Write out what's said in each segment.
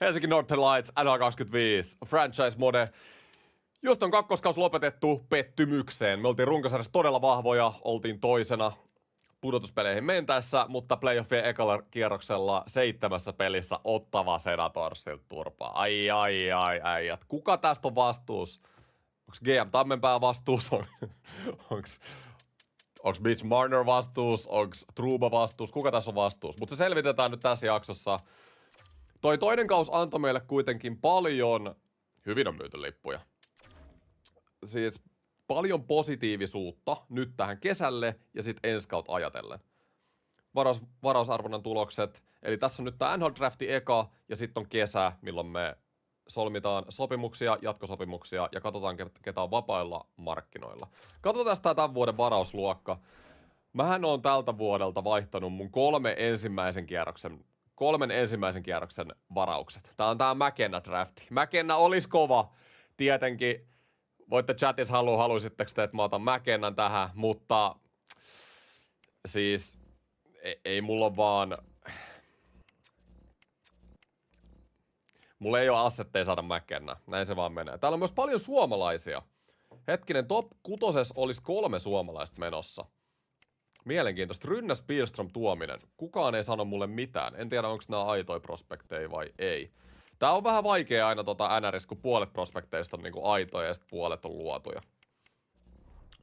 Helsinki Northern Lights NH25 franchise mode. Just on kakkoskaus lopetettu pettymykseen. Me oltiin runkosarjassa todella vahvoja, oltiin toisena pudotuspeleihin mentäessä, mutta playoffien ekalla kierroksella 7 pelissä Ottava Senatorsilta turpaa. Ai, äijät. Kuka tästä on vastuus? Onks GM Tammenpää vastuus? Onks Mitch Marner vastuus? Onks Trouba vastuus? Kuka tässä on vastuus? Mutta se selvitetään nyt tässä jaksossa. Toi toinen kaus antoi meille kuitenkin paljon, hyvin on myyty lippuja. Siis paljon positiivisuutta nyt tähän kesälle ja sitten ensi kautta ajatellen. Varausarvonnan tulokset. Eli tässä on nyt tää NHL Drafti eka ja sitten on kesä, milloin me solmitaan sopimuksia, jatkosopimuksia ja katsotaan, ketä on vapailla markkinoilla. Katsotaan tää tämän vuoden varausluokka. Mähän oon tältä vuodelta vaihtanut mun kolmen ensimmäisen kierroksen varaukset. Tää on tää McKenna drafti. McKenna olisi kova, tietenkin. Voitte chatissa haluaisitteko te, että mä otan McKennan tähän, mutta siis ei mulla ole vaan... Mulla ei ole assetteja saada McKenna. Näin se vaan menee. Täällä on myös paljon suomalaisia. Hetkinen, top 6 olisi 3 suomalaista menossa. Mielenkiintoista. Rynnäs, Pilström, Tuominen. Kukaan ei sano mulle mitään. En tiedä, onko nämä aitoja prospekteja vai ei. Tää on vähän vaikea aina NRS, kun puolet prospekteista on niinku aitoja ja sitten puolet on luotuja.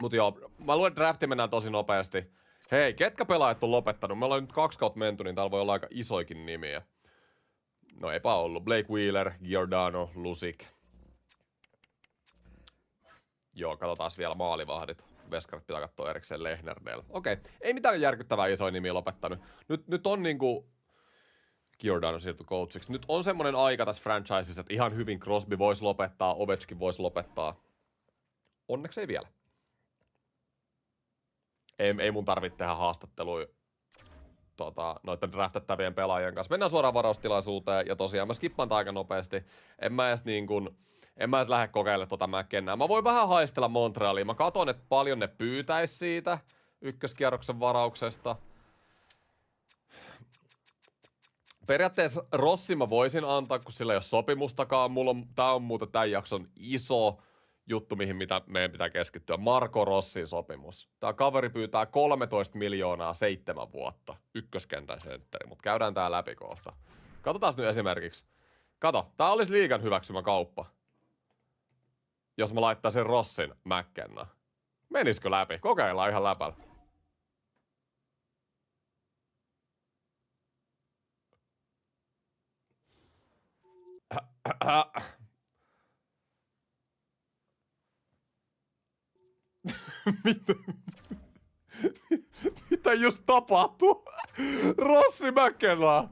Mut joo, mä luen drafti mennään tosi nopeasti. Hei, ketkä pelaajat on lopettanut? Me ollaan nyt 2 kautta menty, niin täällä voi olla aika isoikin nimiä. No eipä ollut. Blake Wheeler, Giordano, Lusick. Joo, katsotaan vielä maalivahdit. Veskarit pitää katsoa erikseen Lehnerdale. Okei, ei mitään järkyttävää isoja nimiä lopettanut. Nyt on niinku... Giordano siirtyi coachiksi. Nyt on semmonen aika tässä franchisessa, että ihan hyvin Crosby voisi lopettaa, Ovechkin voisi lopettaa. Onneksi ei vielä. Ei mun tarvitse tehdä haastatteluja noiden draftettavien pelaajien kanssa. Mennään suoraan varaustilaisuuteen ja tosiaan mä skippaan aika nopeasti. En mä edes lähde kokeilemaan McKennaa. Mä voin vähän haistella Montrealia. Mä katon, että paljon ne pyytäis siitä ykköskierroksen varauksesta. Periaatteessa Rossi mä voisin antaa, kun sillä ei ole sopimustakaan. Tää on muuten tämän jakson iso juttu, mitä meidän pitää keskittyä. Marco Rossin sopimus. Tää kaveri pyytää 13 miljoonaa 7 vuotta. Ykköskentän sentteri, mutta käydään tää läpi kohta. Katsotaan nyt esimerkiksi. Kato, tää olisi liigan hyväksymä kauppa. Jos mä laittaisin Rossin McKenna. Menisikö läpi? Kokeillaan ihan läpällä. Mitä just tapahtuu? Rossi McKenna.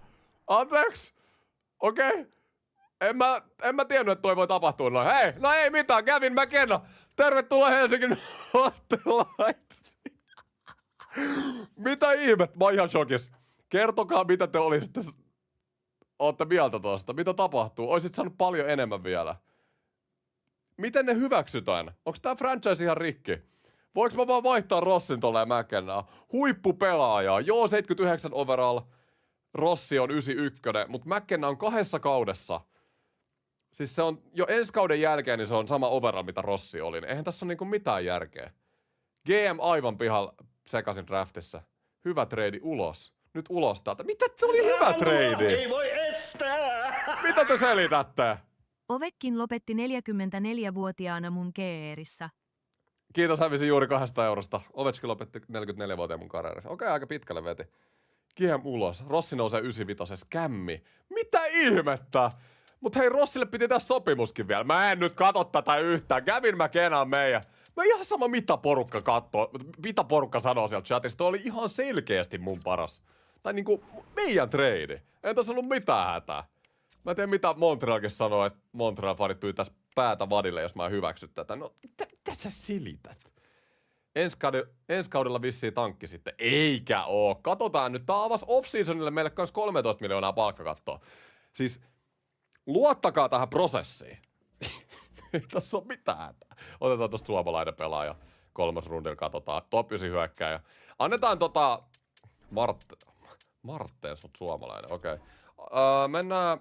Anteeksi? Okei. En mä tiennyt, että toi voi tapahtua noin. Hei, no ei mitään. Gavin McKenna. Tervetuloa Helsingin Northern. Mitä ihmettä? Mä oon ihan shokissa. Kertokaa, mitä te ootte mieltä tosta. Mitä tapahtuu? Oisit saanut paljon enemmän vielä. Miten ne hyväksytään? Onks tää franchise ihan rikki? Voinko mä vaan vaihtaa Rossin tolleen McKennaa? Huippupelaajaa. Joo, 79 overall. Rossi on 91, mutta McKenna on 2 kaudessa. Siis se on jo ensi kauden jälkeen, niin se on sama overall, mitä Rossi oli. Eihän tässä ole niinku mitään järkeä. GM aivan pihalla sekaisin draftissa. Hyvä trade ulos. Nyt ulos täältä. Mitä tuli hyvä trade? Ei voi estää! Mitä te selitätte? Ovechkin lopetti 44-vuotiaana mun keerissä. Kiitos, hävisin juuri 200 eurosta. Ovechkin lopetti 44-vuotiaan mun karjärissa. Okei, aika pitkälle veti. GM ulos. Rossi nousee 95. Skämmi. Mitä ihmettä? Mut hei, Rossille piti tässä sopimuskin vielä. Mä en nyt katso tätä yhtään. Gavin McKenna on meidän. Mä ihan sama mitä porukka kattoo. Mitä porukka sanoo sieltä chatista. Toi oli ihan selkeästi mun paras. Tai niinku meidän trade. Ei tässä ollut mitään hätää. Mä en tiedä mitä Montrealkin sanoo, että Montreal-fanit pyytäis päätä vadille, jos mä hyväksyn tätä. No, mitä sä selität? Ensi kaudella vissiin tankki sitten. Eikä oo. Katsotaan nyt. Tää avasi off-seasonille meille kans 13 miljoonaa palkkakattoa. Siis, luottakaa tähän prosessiin. Ei tässä oo mitään hätää. Otetaan tosta suomalainen pelaaja. 3. rundilla katsotaan. Top 9 hyökkääjä. Annetaan Marttens, mut suomalainen. Okei. Mennään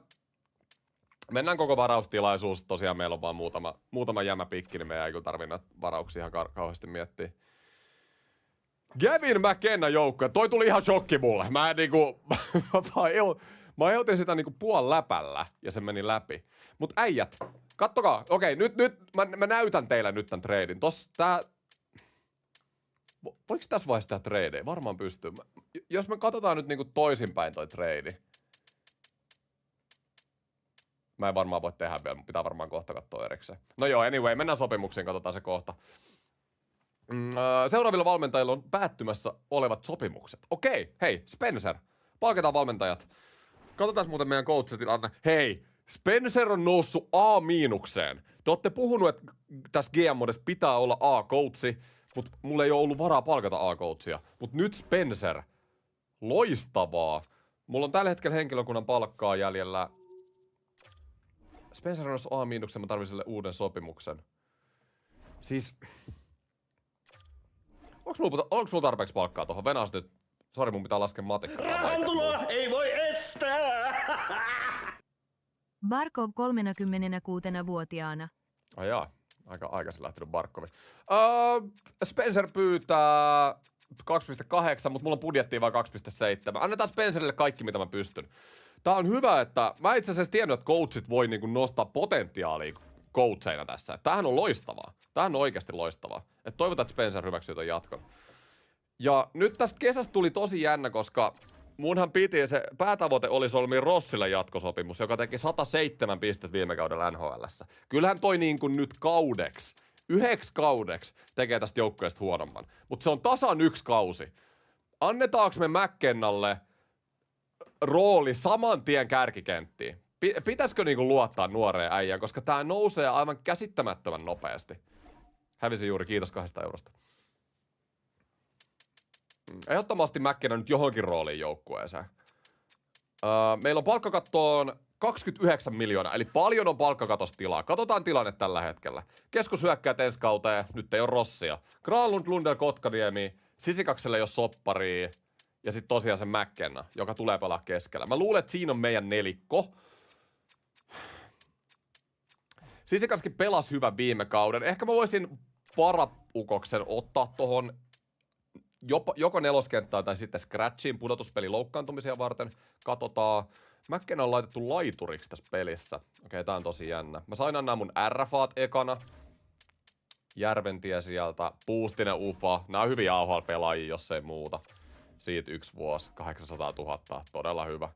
Mennään koko varaustilaisuus. Tosiaan meillä on vaan muutama jämä pikki, niin meidän ei tarvitse näitä varauksia ihan kauheasti miettiä. Gavin McKenna joukkoja. Toi tuli ihan shokki mulle. Mä aiheutin sitä niinku puol läpällä ja se meni läpi. Mut äijät, kattokaa. Okei, nyt mä näytän teille nyt tän treidin. Voiko tässä vaiheessa tehdä treidejä? Varmaan pystyy. Jos me katsotaan nyt niinku toisinpäin toi treidi. Mä en varmaan voi tehdä vielä, pitää varmaan kohta katsoa erikseen. No joo, anyway, mennään sopimuksiin, katsotaan se kohta. Seuraavilla valmentajilla on päättymässä olevat sopimukset. Okei, hei, Spencer, palkitaan valmentajat. Katsotaan muuten meidän coach-tilanne. Hei, Spencer on noussut A-miinukseen. Te ootte puhunut, että tässä GM-modessa pitää olla A-coachi, mutta mulla ei ole ollut varaa palkata A-coachia. Mutta nyt Spencer, loistavaa. Mulla on tällä hetkellä henkilökunnan palkkaa jäljellä. Spencer on noussut A-miinukseen, mä tarvitsen sille uuden sopimuksen. Siis... Onks mulla tarpeeksi palkkaa tohon? Venäas nyt. Sori, mun pitää laskea matikkaa. Rahantuloa ei voi estää! Barkov 36-vuotiaana. Ai jaa, aika aikaisin lähtenyt Barkovi. Spencer pyytää 2,8, mutta mulla on budjettia vain 2,7. Annetaan Spencerille kaikki, mitä mä pystyn. Tää on hyvä, että mä itse asiassa tiennyt, että coachit voi niinku nostaa potentiaalia coacheina tässä. Tämähän on loistavaa. Tämähän on oikeasti loistavaa. Et toivotaan, että Spencer hyväksyy ton jatkon. Ja nyt tästä kesästä tuli tosi jännä, koska munhan piti, se päätavoite oli solmia Rossille jatkosopimus, joka teki 107 pistettä viime kaudella NHL:ssä. Kyllähän toi niin kuin nyt kaudeksi, 9 kaudeksi tekee tästä joukkueesta huonomman. Mutta se on tasan 1 kausi. Annetaanko me McKennalle rooli saman tien kärkikenttiin? Pitäisikö niinku luottaa nuoreen äijään, koska tää nousee aivan käsittämättömän nopeasti. Hävisi juuri, kiitos 2 eurosta. Ehdottomasti McKenna nyt johonkin rooliin joukkueeseen. Meillä on palkkakattoon 29 miljoonaa, eli paljon on palkkakatostilaa. Katsotaan tilanne tällä hetkellä. Keskushyökkäät ensi kauteen, nyt ei ole Rossia. Granlund, Lundell, Kotkaniemi, Sisikakselle ei ole sopparia. Ja sitten tosiaan se McKenna, joka tulee pelaa keskellä. Mä luulen, että siinä on meidän nelikko. Sisikaskin pelasi hyvän viime kauden. Ehkä mä voisin varaukoksen ottaa tohon joko neloskenttään tai sitten scratchiin pudotuspeli loukkaantumisia varten. Katsotaan. McKenna on laitettu laituriksi tässä pelissä. Okei, tää on tosi jännä. Mä sain nämä mun RFAt ekana. Järventie sieltä. Puustinen Ufa. Nää on hyviä AHL-pelaajia, jos ei muuta. Siitä 1 vuosi. 800 000. Todella hyvä.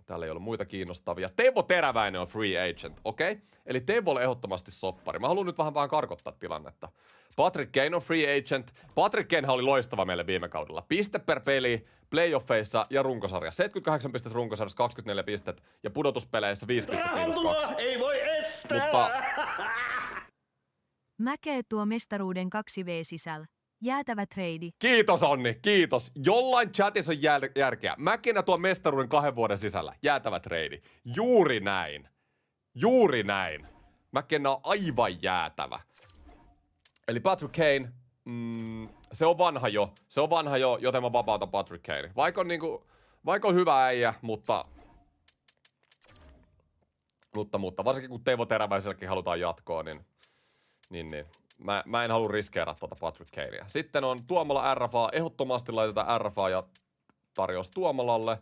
Täällä ei ollut muita kiinnostavia. Teuvo Teräväinen on free agent, okei? Okay? Eli Teuvolle ehdottomasti soppari. Mä haluan nyt vähän karkottaa tilannetta. Patrick Kane on free agent. Patrick Kanehan oli loistava meille viime kaudella. Piste per peli, playoffeissa ja runkosarja. 78 pistettä runkosarjassa, 24 pistettä ja pudotuspeleissä 5 pistettä -2. Ei voi estää! Mutta Mäkee tuo mestaruuden 2V sisällä. Jäätävä treidi. kiitos Onni, kiitos. Jollain chatissa on järkeä. Mäkinä tuo mestaruuden 2 vuoden sisällä. Jäätävä treidi. Juuri näin. Juuri näin. Mäkinä on aivan jäätävä. Eli Patrick Kane, se on vanha jo. Se on vanha jo, joten mä vapautan Patrick Kane. Vaikka on hyvä äijä, mutta varsinkin kun Teuvo Teräväiselläkin halutaan jatkoa, niin mä en halua riskeerata tuota Patrick Kanea. Sitten on Tuomola RFA. Ehdottomasti laitetaan RFA ja tarjous Tuomolalle.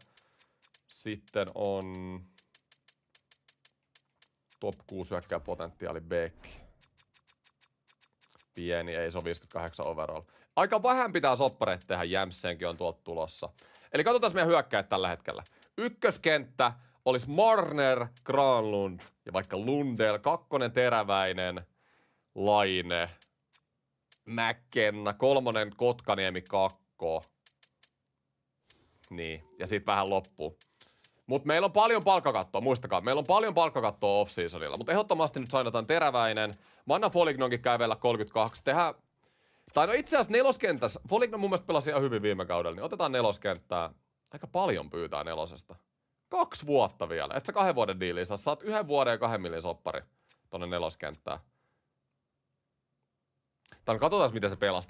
Sitten on top 6 hyökkää potentiaali Beck. Pieni, ei se on 58 overall. Aika vähän pitää soppareita tehdä, Jämseenkin on tuolta tulossa. Eli katsotaan meidän hyökkäät tällä hetkellä. Ykköskenttä olisi Marner, Granlund ja vaikka Lundell. 2 Teräväinen, Laine, McKenna, 3 Kotkaniemi, 2. Niin, ja sitten vähän loppuu. Mutta meillä on paljon palkkakattoa, muistakaa. Meillä on paljon palkkakattoa off-seasonilla. Mutta ehdottomasti nyt sainataan Teräväinen. Manna Folignonkin käy vielä 32. Tai no itse asiassa neloskentässä. Folignon mun mielestä pelasi ihan hyvin viime kaudella. Niin otetaan neloskenttää. Aika paljon pyytää nelosesta. 2 vuotta vielä. Et sä 2 vuoden diiliä saa. Saat 1 vuoden ja 2 millin soppari tonne neloskenttään. Katsotaan miten se pelasi.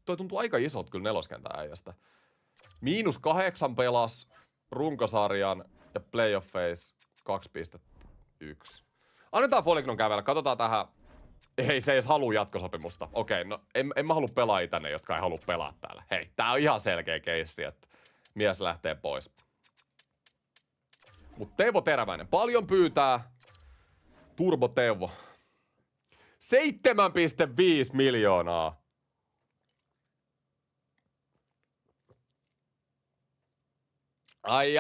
Toi tuntuu aika isot kyllä neloskentän äijästä. -8 pelas runkosarjan ja playoffeissa 2 pistettä. 1. Annetaan Folignon kävellä, katsotaan tähän. Ei, se ei edes halua jatkosopimusta. Okei, no en mä halua pelaa tänne, jotka ei halua pelaa täällä. Hei, tää on ihan selkeä keissi, että mies lähtee pois. Mut Teuvo Teräväinen, paljon pyytää. Turbo Teuvo. 7,5 miljoonaa. Ai.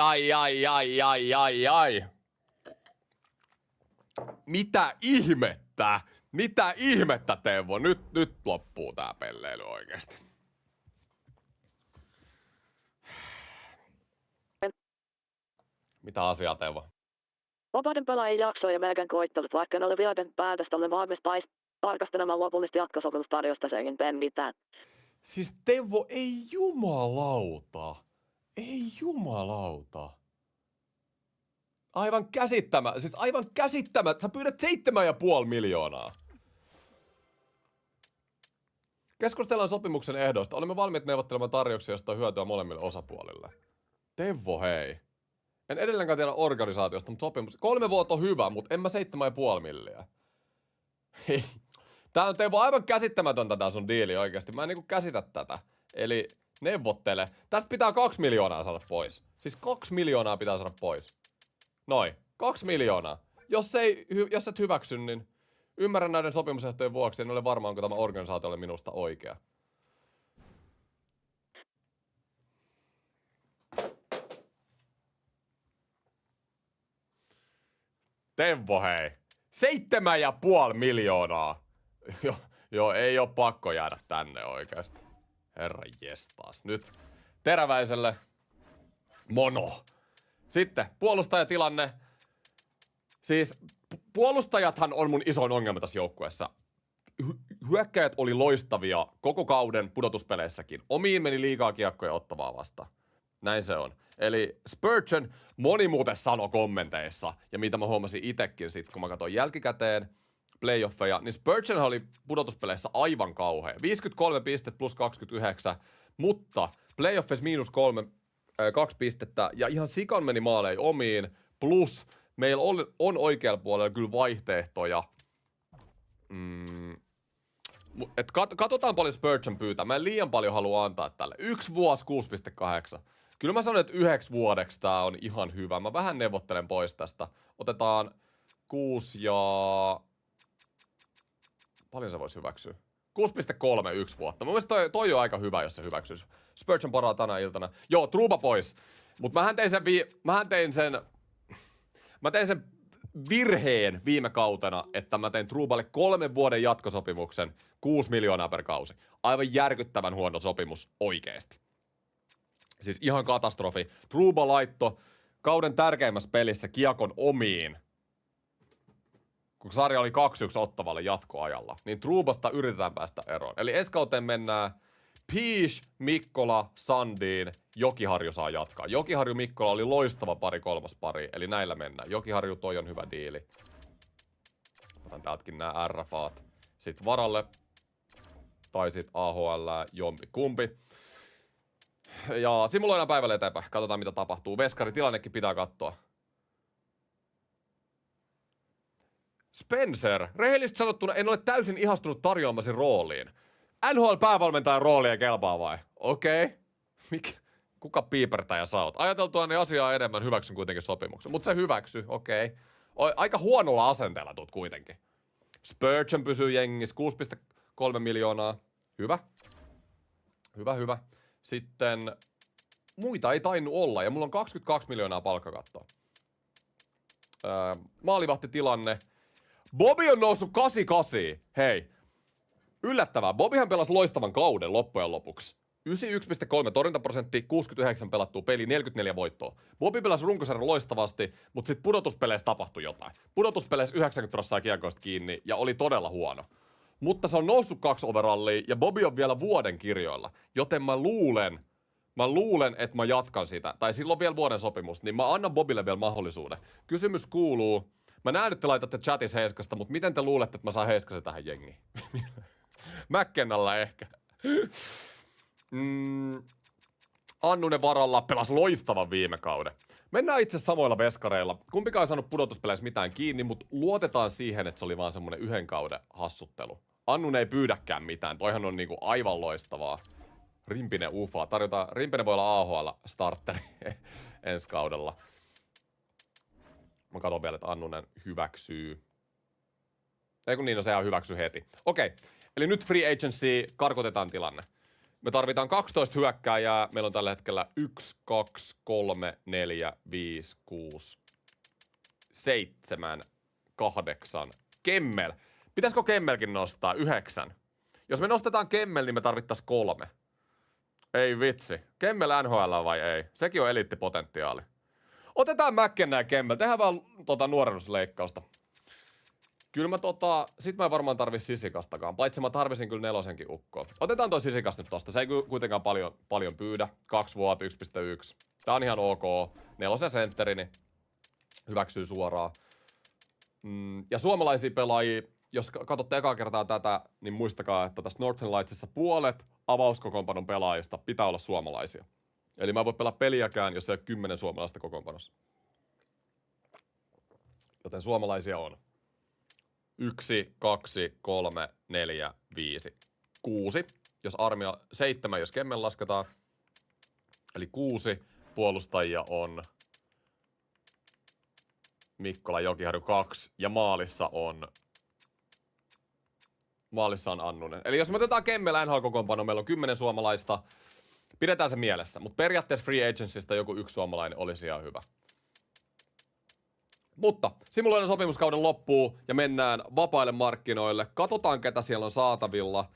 Mitä ihmettä? Mitä ihmettä, Teuvo? Nyt loppuu tää pelleily oikeesti. Mitä asiaa, Teuvo? Vapaiden pelaajien jaksoa ja melkein koittelut, vaikka en ole vieläkään päätöstä, olen valmis tarkastelemaan lopullista jatkosopimustarjosta senkin mitään. Siis Teuvo, ei jumalauta. Ei jumalauta. Aivan käsittämättä. Sä pyydät 7,5 miljoonaa. Keskustellaan sopimuksen ehdoista. Olemme valmiit neuvottelemaan tarjouksia, josta on hyötyä molemmille osapuolille. Teuvo, hei. En edelleenkään tiedä organisaatiosta, mutta sopimus. 3 vuotta on hyvä, mutta en mä 7,5 milliä. Hei. Tää on Teuvo aivan käsittämätöntä tää sun diili oikeesti. Mä en niinku käsitä tätä. Eli neuvottele. Tästä pitää 2 miljoonaa saada pois. Siis 2 miljoonaa pitää saada pois. Noin. 2 miljoonaa. Jos et hyväksy, niin ymmärrän näiden sopimusehtojen vuoksi. En ole varma, onko tämä organisaatio minusta oikea. Teuvo, hei. 7,5 miljoonaa. Joo, ei oo pakko jäädä tänne oikeesti. Herra jestas. Nyt Teräväiselle mono. Sitten puolustajatilanne. Siis puolustajathan on mun isoin ongelma tässä joukkueessa. Hyökkäjät oli loistavia koko kauden pudotuspeleissäkin. Omiin meni liikaa kiekkoja ottavaa vastaan. Näin se on. Eli Spurgeon, moni muuten sanoi kommenteissa, ja mitä mä huomasin itekin sit, kun mä katsoin jälkikäteen playoffeja, niin Spurgeon oli pudotuspeleissä aivan kauhea. 53 pistettä plus 29, mutta playoffeissa -2 pistettä, ja ihan sikan meni maalei omiin, plus meillä on oikealla puolella kyllä vaihtoehtoja. Et katsotaan paljon Spurgeon pyytää. Mä en liian paljon halua antaa tälle. 1 vuosi 6,8. Kyllä mä sanon, että 9 vuodeksi tää on ihan hyvä. Mä vähän neuvottelen pois tästä. Otetaan 6 ja... Paljon se voisi hyväksyä? 6,3 1 vuotta. Mun mielestä toi on aika hyvä, jos se hyväksyisi. Spurgeon paraa tänä iltana. Joo, Trouba pois. Mut mä tein sen virheen viime kautena, että mä tein Trouballe 3 vuoden jatkosopimuksen, 6 miljoonaa per kausi. Aivan järkyttävän huono sopimus oikeesti. Siis ihan katastrofi. Trouba laitto kauden tärkeimmässä pelissä kiekon omiin, kun sarja oli 2-1 Ottavalle jatkoajalla, niin Troubasta yritetään päästä eroon. Eli ensi kauteen mennään Pish, Mikkola, Sandin, Jokiharju saa jatkaa. Jokiharju, Mikkola oli loistava pari, 3. pari, eli näillä mennään. Jokiharju, toi on hyvä diili. Otan täältäkin nää RFAt. Sitten varalle, tai sit AHL, jompi kumpi. Ja simuloidaan päivälle eteenpäin. Katsotaan mitä tapahtuu. Veskari tilannekin pitää katsoa. Spencer, rehellisesti sanottuna en ole täysin ihastunut tarjoamasi rooliin. NHL-päävalmentajan rooli ei kelpaa vai? Okei. Kuka piipertäjä sä oot? Ajateltua ne asiaa enemmän, hyväksyn kuitenkin sopimuksen. Mut se hyväksy, okei. Aika huonolla asenteella tuut kuitenkin. Spurgeon pysyy jengissä, 6,3 miljoonaa. Hyvä. Hyvä. Sitten muita ei tainnut olla, ja mulla on 22 miljoonaa palkkakattoa. Maalivahtitilanne. Bobby on noussut 88. Hei. Yllättävää. Bobbyhan pelasi loistavan kauden loppujen lopuksi. 91,3 torjuntaprosentti, 69 pelattua peli, 44 voittoa. Bobby pelasi runkosarjan loistavasti, mutta sitten pudotuspeleissä tapahtui jotain. Pudotuspeleissä 90% kiekoista kiinni ja oli todella huono. Mutta se on noussut 2 overallia ja Bobby on vielä vuoden kirjoilla. Joten mä luulen, että mä jatkan sitä. Tai silloin vielä vuoden sopimus, niin mä annan Bobille vielä mahdollisuuden. Kysymys kuuluu, mä näen, että te laitatte chatissa Heiskasta, mutta miten te luulette, että mä saan Heiskasen tähän jengiin? McKennalla ehkä. Annunen varalla pelasi loistavan viime kauden. Mennään itse samoilla veskareilla. Kumpikaan ei saanut pudotuspeleissä mitään kiinni, mutta luotetaan siihen, että se oli vaan semmonen yhden kauden hassuttelu. Annun ei pyydäkään mitään. Toihan on niinku aivan loistavaa. Rimpinen ufa. Rimpinen voi olla AHL-starteri ensi kaudella. Mä katson vielä, että Annunen hyväksyy. Ei kun niin, no sehän hyväksy heti. Okei, eli nyt free agency, karkotetaan tilanne. Me tarvitaan 12 hyökkääjää. Meillä on tällä hetkellä 1, 2, 3, 4, 5, 6, 7, 8. Kemmel. Pitäisikö Kemmelkin nostaa? 9. Jos me nostetaan Kemmel, niin me tarvittais 3. Ei vitsi. Kemmel NHL vai ei? Sekin on eliittipotentiaali. Otetaan McKenna ja Kemmel. Tehdään vaan nuorennusleikkausta. Kyllä sit mä en varmaan tarvi Sisikastakaan. Paitsi mä tarvisin kyllä 4 ukkoa. Otetaan toi Sisikas nyt tosta. Se ei kuitenkaan paljon pyydä. 2 vuotta, 1.1. Tää on ihan ok. 4 sentteri, niin hyväksyy suoraan. Ja suomalaisia pelaajia, jos katsotte ekaa kertaa tätä, niin muistakaa, että tässä Northern Lightsissa puolet avauskokoonpanon pelaajista pitää olla suomalaisia. Eli mä en voi pelaa peliäkään, jos ei ole 10 suomalaista kokoonpanossa. Joten suomalaisia on 1, 2, 3, 4, 5, 6. Jos armia 7, jos Kemmel lasketaan. Eli 6 puolustajia on Mikkola, Jokiharju 2 ja maalissa on Annunen. Eli jos me otetaan Kemmel NHL-kokoonpano, meillä on 10 suomalaista. Pidetään se mielessä, mutta periaatteessa free agencysta joku 1 suomalainen olisi ihan hyvä. Mutta simuloidaan sopimuskauden loppuu ja mennään vapaille markkinoille. Katsotaan, ketä siellä on saatavilla.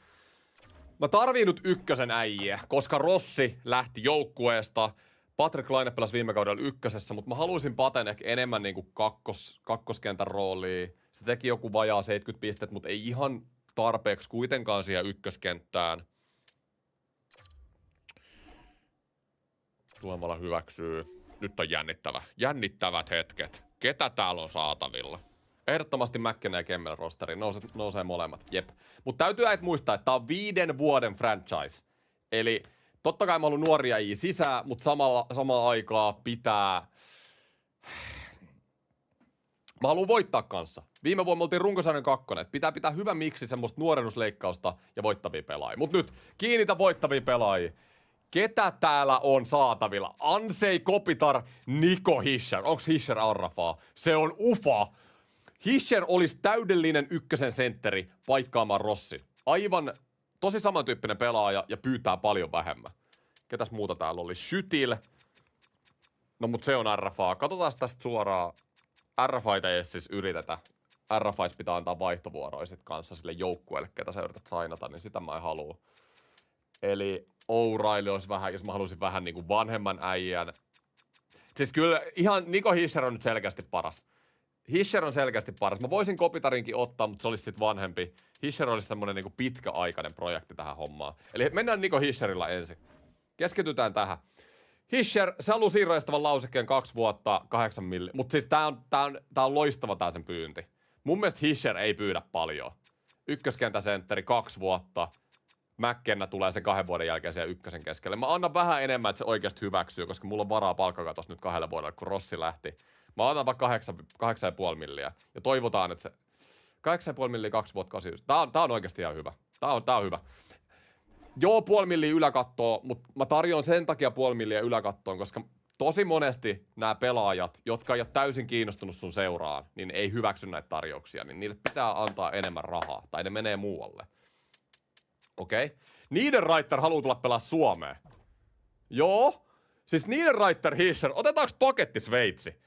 Mä tarviin nyt 1 äijä, koska Rossi lähti joukkueesta. Patrick Laine pelasi viime kaudella 1, mutta mä haluaisin Paten ehkä enemmän niinku kakkoskentän roolia. Se teki joku vajaa 70 pistettä, mutta ei ihan tarpeeksi kuitenkaan siihen ykköskenttään. Tuomola hyväksyy. Nyt on jännittävät hetket. Ketä täällä on saatavilla? Ehdottomasti McKenna ja Kemmel rosteri. Nousee molemmat. Jep. Mutta täytyy muistaa, että tää on 5 vuoden franchise. Eli totta kai mä haluan nuoria äijä sisään, mutta samaan aikaa pitää... Mä haluan voittaa kanssa. Viime vuonna me oltiin runkosarjan 2. Pitää hyvä miksi semmoista nuorennusleikkausta ja voittavia pelaajia. Mut nyt, kiinnitä voittavia pelaajia. Ketä täällä on saatavilla? Ansei Kopitar, Niko Hischier. Onks Hischier arrafaa? Se on ufa. Hischier olisi täydellinen 1 sentteri paikkaamaan Rossin. Aivan tosi samantyyppinen pelaaja ja pyytää paljon vähemmän. Ketäs muuta täällä oli? Schüttil. No mut se on RFA. Katsotaan tästä suoraan. RFAita ei siis yritetä. RFAis pitää antaa vaihtovuoroiset kanssa sille joukkueelle, ketä sä yrität sainata, niin sitä mä en halua. Eli O'Reilly olisi vähän, jos mä haluaisin vähän niinku vanhemman äijän. Siis kyllä ihan Niko Hischier on nyt selkeästi paras. Hischier on selkeästi paras. Mä voisin Kopitarinkin ottaa, mutta se olisi sit vanhempi. Hischier olisi semmonen niinku pitkäaikainen projekti tähän hommaan. Eli mennään Niko Hischierillä ensin. Keskitytään tähän. Hischier, se haluaa siirroistavan lausekkeen 2 vuotta, 8 milli. Mutta siis tää on loistava tää sen pyynti. Mun mielestä Hischier ei pyydä paljon. Ykköskentäsentteri 2 vuotta. McKenna tulee sen 2 vuoden jälkeen siihen 1 keskelle. Mä annan vähän enemmän, että se oikeasti hyväksyy, koska mulla on varaa palkkakatos nyt 2 vuodelle, kun Rossi lähti. Mä annan vaikka 8,5 milliä. Ja toivotaan, että se 8,5 milliä 2 vuotta 8. Tää on oikeasti ihan hyvä. Tää on hyvä. Joo, 0,5 milliä yläkattoa, mutta mä tarjoan sen takia 0,5 milliä yläkattoon, koska tosi monesti nämä pelaajat, jotka ei ole täysin kiinnostunut sun seuraan, niin ei hyväksy näitä tarjouksia, niin niille pitää antaa enemmän rahaa, tai ne menee muualle. Okei? Okay. Niederreiter haluaa tulla pelaa Suomeen. Joo. Siis Niederreiter, Hischier, otetaanko paketti Sveitsi?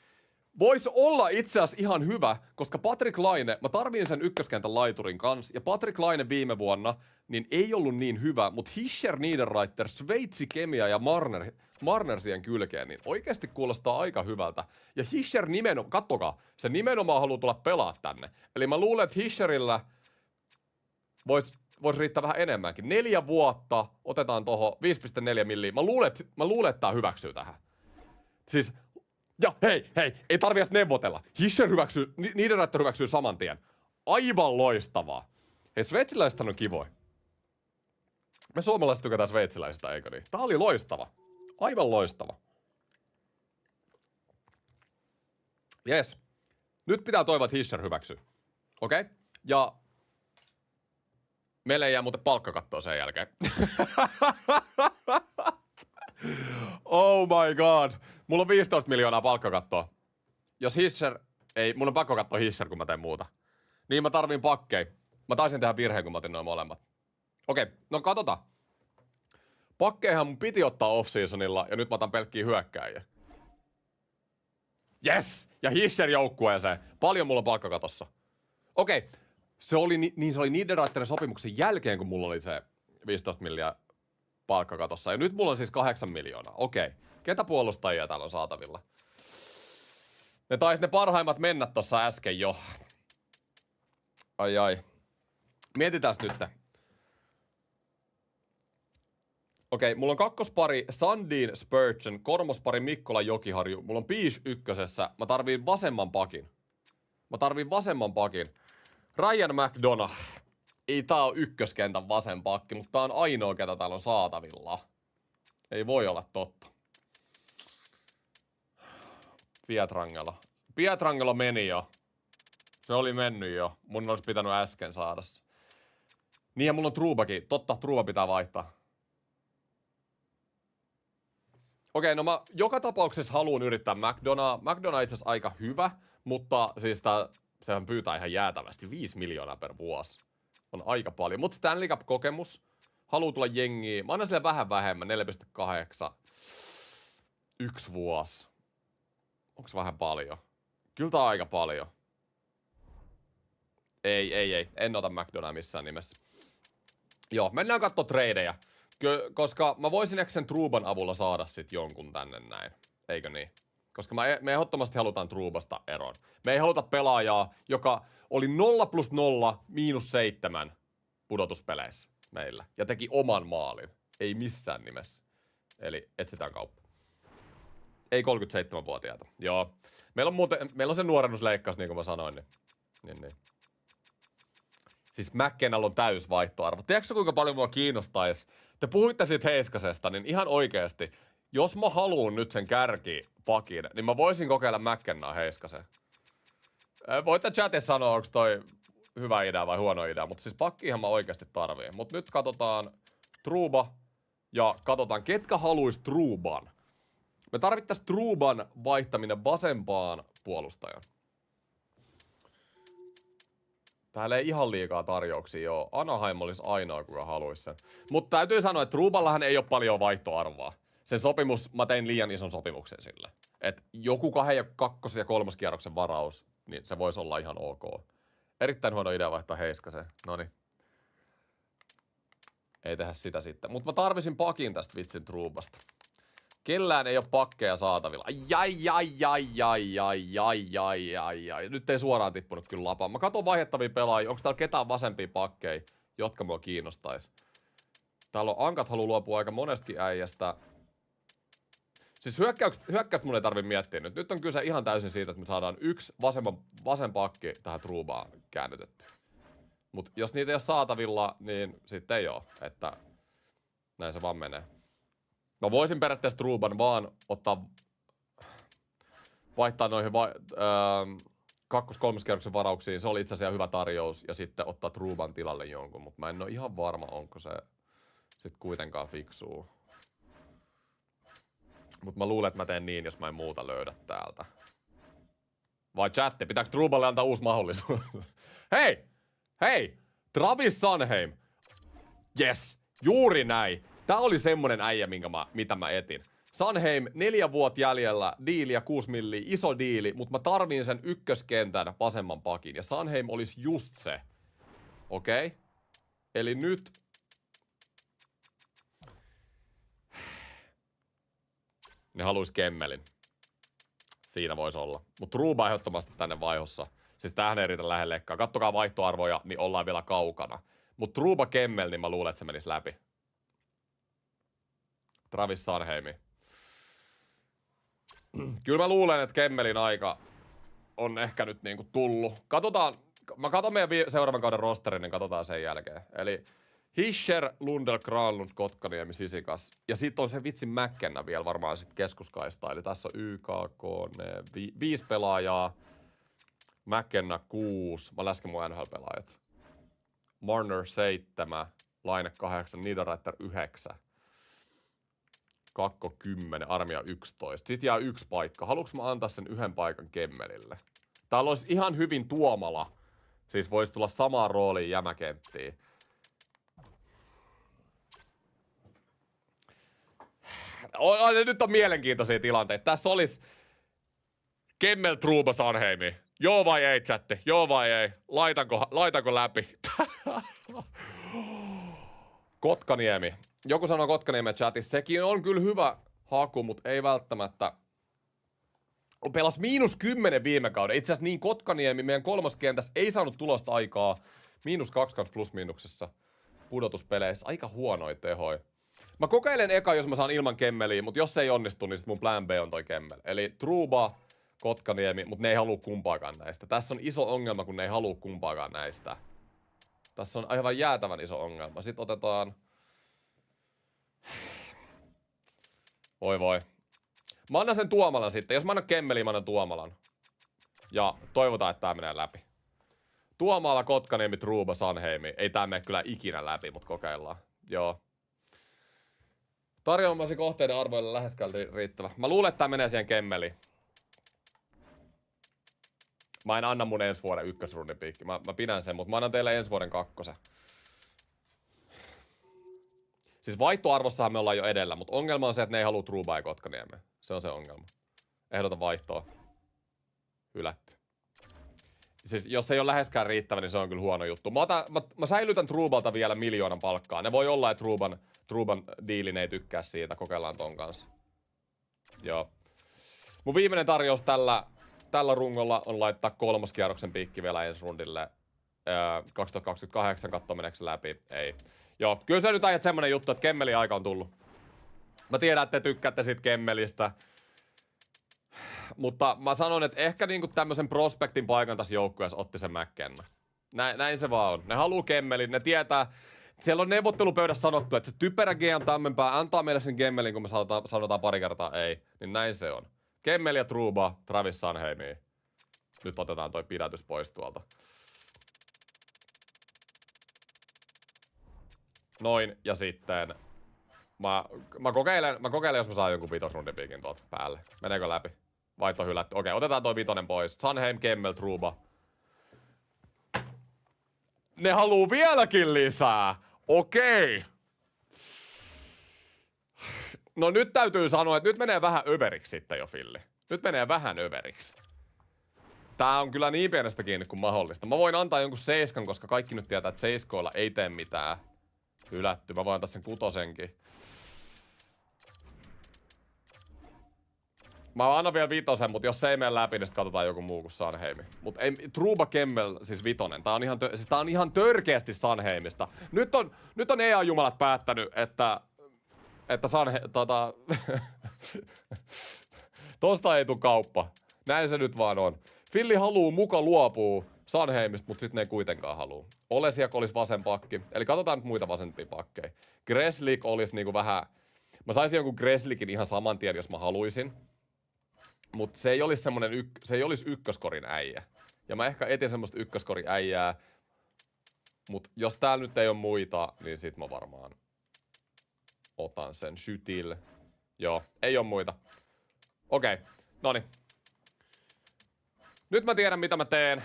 Voisi olla itse asiassa ihan hyvä, koska Patrick Laine, mä tarviin sen ykköskentän laiturin kanssa, ja Patrick Laine viime vuonna, niin ei ollut niin hyvä, mutta Hischier, Niederreiter, Sveitsi, Kemia ja Marner siihen kylkeen, niin oikeasti kuulostaa aika hyvältä. Ja Hischier nimenomaan, kattokaa, se nimenomaan haluaa tulla pelaa tänne. Eli mä luulen, että Hischierillä voisi riittää vähän enemmänkin. 4 vuotta, otetaan tohon 5,4 milliä. Mä luulen, että tää hyväksyy tähän. Siis, ja hei, ei tarvi edes neuvotella. Hischier hyväksyy, Niederreiter hyväksyy saman tien. Aivan loistavaa. Hei, sveitsiläiset on kivoja. Me suomalaiset tykätään sveitsiläisistä, eikö niin? Tää oli loistava. Aivan loistava. Jes. Nyt pitää toivoa, että Hischer hyväksyy. Okei? Okay? Ja meille ei jää muuten palkkakattoa sen jälkeen. Oh my god. Mulla on 15 miljoonaa palkkakattoa. Jos Hischer... Ei, mun on pakko katsoa Hischer, kun mä teen muuta. Niin mä tarviin pakkeja. Mä taisin tehdä virheen, kun mä otin noin molemmat. Okei, no katsotaan. Pakkeihan mun piti ottaa off-seasonilla, ja nyt mä otan pelkkiä hyökkääjiä. Yes! Ja Hischer joukkueeseen. Paljon mulla on palkkakatossa. Okei, se oli Niederreiterin sopimuksen jälkeen, kun mulla oli se 15 miljoonaa palkkakatossa. Ja nyt mulla on siis 8 miljoonaa. Okei, ketä puolustajia täällä on saatavilla? Ne taisi ne parhaimmat mennä tossa äsken jo. Ai. Mietitääns nyt. Okei, mulla on kakkospari Sandin Spurgeon, kolmospari Mikkola Jokiharju. Mulla on Pish ykkösessä. Mä tarviin vasemman pakin. Ryan McDonough. Ei tää oo ykköskentän vasen pakki, mutta tää on ainoa, ketä täällä on saatavilla. Ei voi olla totta. Pietrangelo meni jo. Se oli mennyt jo. Mun olisi pitänyt äsken saada se. Niin ja mulla on Trubakin. Totta, Truba pitää vaihtaa. Okei, no mä joka tapauksessa haluan yrittää McDonough. McDonough itse asiassa aika hyvä, mutta siis sehän pyytää ihan jäätävästi 5 miljoonaa per vuosi. On aika paljon. Mutta Stanley Cup-kokemus. Haluu tulla jengiin. Mä annan sille vähän vähemmän, 4,8. 1 vuosi. Onks vähän paljon? Kyllä tää on aika paljon. Ei. En ota McDonald's missään nimessä. Joo, mennään kattoo tradeja. Koska mä voisin ehkä sen Truban avulla saada sit jonkun tänne näin. Eikö niin? Koska me ehdottomasti halutaan Trubasta eroon. Me ei haluta pelaajaa, joka oli 0+0 -7 pudotuspeleissä meillä. Ja teki oman maalin. Ei missään nimessä. Eli etsitään kauppa. Ei 37-vuotiaita. Joo. Meillä on se nuorennusleikkaus, niin kuin mä sanoin. Niin. Siis McKennalla on täys vaihtoarvo. Tiedätkö kuinka paljon mua kiinnostaisi? Te puhuitte siitä Heiskasesta, niin ihan oikeasti, jos mä haluun nyt sen kärkipakin, niin mä voisin kokeilla McKennaa Heiskaseen. Voitte chatissa sanoa, onko toi hyvä idea vai huono idea, mutta siis pakkihan mä oikeasti tarviin. Mutta nyt katsotaan Truba ja katsotaan, ketkä haluis Truban. Me tarvittaisiin Truban vaihtaminen vasempaan puolustajan. Täällä ei ihan liikaa tarjouksia ole. Anaheim olisi ainoa, kuka haluaisi sen. Mutta täytyy sanoa, että Truballahan ei ole paljon vaihtoarvoa. Sen sopimus, mä tein liian ison sopimuksen sille. Että joku 2. ja 3. kierroksen varaus, niin se voisi olla ihan ok. Erittäin huono idea vaihtaa Heiskaseen. Noniin. Ei tehdä sitä sitten. Mutta mä tarvisin pakin tästä vitsin Trubasta. Kellään ei ole pakkeja saatavilla. Ai. Nyt ei suoraan tippunut kyllä lapaan. Mä katon vaihdettavia pelaajia. Onko täällä ketään vasempia pakkeja, jotka mua kiinnostais? Täällä on Ankat haluu luopua aika monestakin äijästä. Siis hyökkäystä mun ei tarvi miettiä nyt. Nyt on kyse ihan täysin siitä, että me saadaan yksi vasen pakki tähän Trubaan käännytetty. Mut jos niitä ei ole saatavilla, niin sitten ei oo. Että näin se vaan menee. Mä voisin periaatteessa Truban vaan vaihtaa noihin 2.-3. kierroksen varauksiin. Se oli itse asiassa hyvä tarjous. Ja sitten ottaa Truban tilalle jonkun. Mutta mä en ole ihan varma, onko se sit kuitenkaan fiksuu. Mutta mä luulen, että mä teen niin, jos mä en muuta löydä täältä. Vai chatti, pitääkö Truballe antaa uusi mahdollisuus? Hei! Travis Sanheim! Yes, juuri näin. Tää oli semmonen äijä, mitä mä etin. Sanheim, 4 vuotta jäljellä, diiliä 6 milliä, iso diili, mutta mä tarviin sen ykköskentän vasemman pakin. Ja Sanheim olisi just se. Okei? Okay? Eli nyt... Ne haluis Kemmelin. Siinä voisi olla. Mut Truba ehdottomasti tänne vaihossa. Siis tähän ei riitä lähellekään. Kattokaa vaihtoarvoja, niin ollaan vielä kaukana. Mut Truba Kemmel, niin mä luulen, että se menisi läpi. Travis Sanheimi. Kyllä mä luulen, että Kemmelin aika on ehkä nyt niinku tullut. Katsotaan, mä katson meidän seuraavan kauden rosterin, niin katsotaan sen jälkeen. Eli Hischer, Lundell, Granlund, Kotkaniemi, Sisikas. Ja sit on se vitsin Mäkkennä vielä varmaan sit keskuskaista. Eli tässä on YKK, 5 pelaajaa. Mäkkennä 6. Mä läsken mun NHL-pelaajat. Marner 7. Laine 8. Niederreiter 9. Kakko 10. Armia 11. Sit jää 1 paikka. Haluuks mä antaa sen 1 paikan Kemmelille? Täällä olisi ihan hyvin Tuomala. Siis voisi tulla samaan rooliin jämäkenttiin. Nyt on mielenkiintoisia tilanteita. Tässä olisi Kemmel, Trouba, Sanheimi. Joo vai ei, chatti? Joo vai ei? Laitanko läpi? Kotkaniemi. Joku sanoo Kotkaniemen chatissa. Sekin on kyllä hyvä haku, mutta ei välttämättä. Pelas -10 viime kauden. Itse asiassa niin Kotkaniemi meidän 3. kentässä ei saanut tulosta aikaa. -2 plus miinuksessa pudotuspeleissä. Aika huonoja tehoja. Mä kokeilen eka, jos mä saan ilman Kemmeliä, mutta jos se ei onnistu, niin sit mun plan B on toi Kemmel. Eli Trouba, Kotkaniemi, mutta ne ei halua kumpaakaan näistä. Tässä on iso ongelma, kun ne ei halua kumpaakaan näistä. Tässä on aivan jäätävän iso ongelma. Sitten otetaan... Voi. Mä annan sen Tuomalan sitten. Jos mä annan Kemmeliin, mä annan Tuomalan. Ja toivotaan, että tää menee läpi. Tuomala, Kotkaniemi, Trouba, Sanheimi. Ei tää mene kyllä ikinä läpi, mutta kokeillaan. Joo. Tarjoamasi kohteiden arvoille läheskälti riittävä. Mä luulen, että tää menee siihen Kemmeliin. Mä en anna mun ensi vuoden ykkösrundin piikki. Mä pidän sen, mutta mä annan teille ensi vuoden 2. Siis vaihtoarvossahan me ollaan jo edellä, mutta ongelma on se, että ne ei halua Troubaa ja Kotkaniemeä. Se on se ongelma. Ehdota vaihtoa. Hylätty. Siis jos ei ole läheskään riittävä, niin se on kyllä huono juttu. Mä säilytän Troubalta vielä 1 miljoonan palkkaa. Ne voi olla, että Trouban diilin ei tykkää siitä. Kokeillaan ton kanssa. Joo. Mun viimeinen tarjous tällä rungolla on laittaa 3. kierroksen piikki vielä ensi rundille. 2028, kattoo meneekö se läpi. Ei. Joo, kyllä se nyt ajat semmonen juttu, että Kemmelin aika on tullut. Mä tiedän, että te tykkäätte siitä Kemmelistä. Mutta mä sanon, että ehkä niinku tämmösen prospektin paikan tässä joukkueessa otti sen McKenna. Näin se vaan on. Ne haluu Kemmelin, ne tietää. Siellä on neuvottelupöydässä sanottu, että se typerä GM Tammenpää antaa meille sen Kemmelin, kun me sanotaan pari kertaa ei. Niin näin se on. Kemmel ja Trouba, Travis Sanheimi. Nyt otetaan toi pidätys pois tuolta. Noin, ja sitten mä kokeilen, jos mä saan jonkun 5. rundin piikin tuolta päälle. Meneekö läpi? Vaihto hylätty. Okei, otetaan toi 5 pois. Sanheim, Kemmel, Trouba. Ne haluu vieläkin lisää. Okei. No nyt täytyy sanoa, että nyt menee vähän överiksi sitten jo, Filli. Nyt menee vähän överiksi. Tää on kyllä niin pienestä kiinni kuin mahdollista. Mä voin antaa jonkun 7, koska kaikki nyt tietää, että 7 ei tee mitään. Hylätty. Mä voin antaa sen 6. Mä annan vielä 5, mutta jos se ei mene läpi, niin sitten katsotaan joku muu kuin Sanheimi. Mutta ei, Trouba Kemmel, siis 5. Tää on ihan törkeästi Sanheimista. Nyt on EA-jumalat päättänyt, että tosta ei tuu kauppa. Näin se nyt vaan on. Filli haluu muka luopuu Sanheimista, mutta sitten ne ei kuitenkaan haluu. Olesiak olisi vasen pakki. Eli katsotaan nyt muita vasempia pakkeja. Gresslik olisi niinku vähän... Mä saisin jonkun Gresslikin ihan saman tien, jos mä haluisin. Mutta se ei olisi semmonen se ei olisi ykköskorin äijä. Ja mä ehkä etin semmoista ykköskorin äijää. Mut jos täällä nyt ei ole muita, niin sit mä varmaan otan sen Shytil. Joo, ei oo muita. Okei, noni. Nyt mä tiedän mitä mä teen.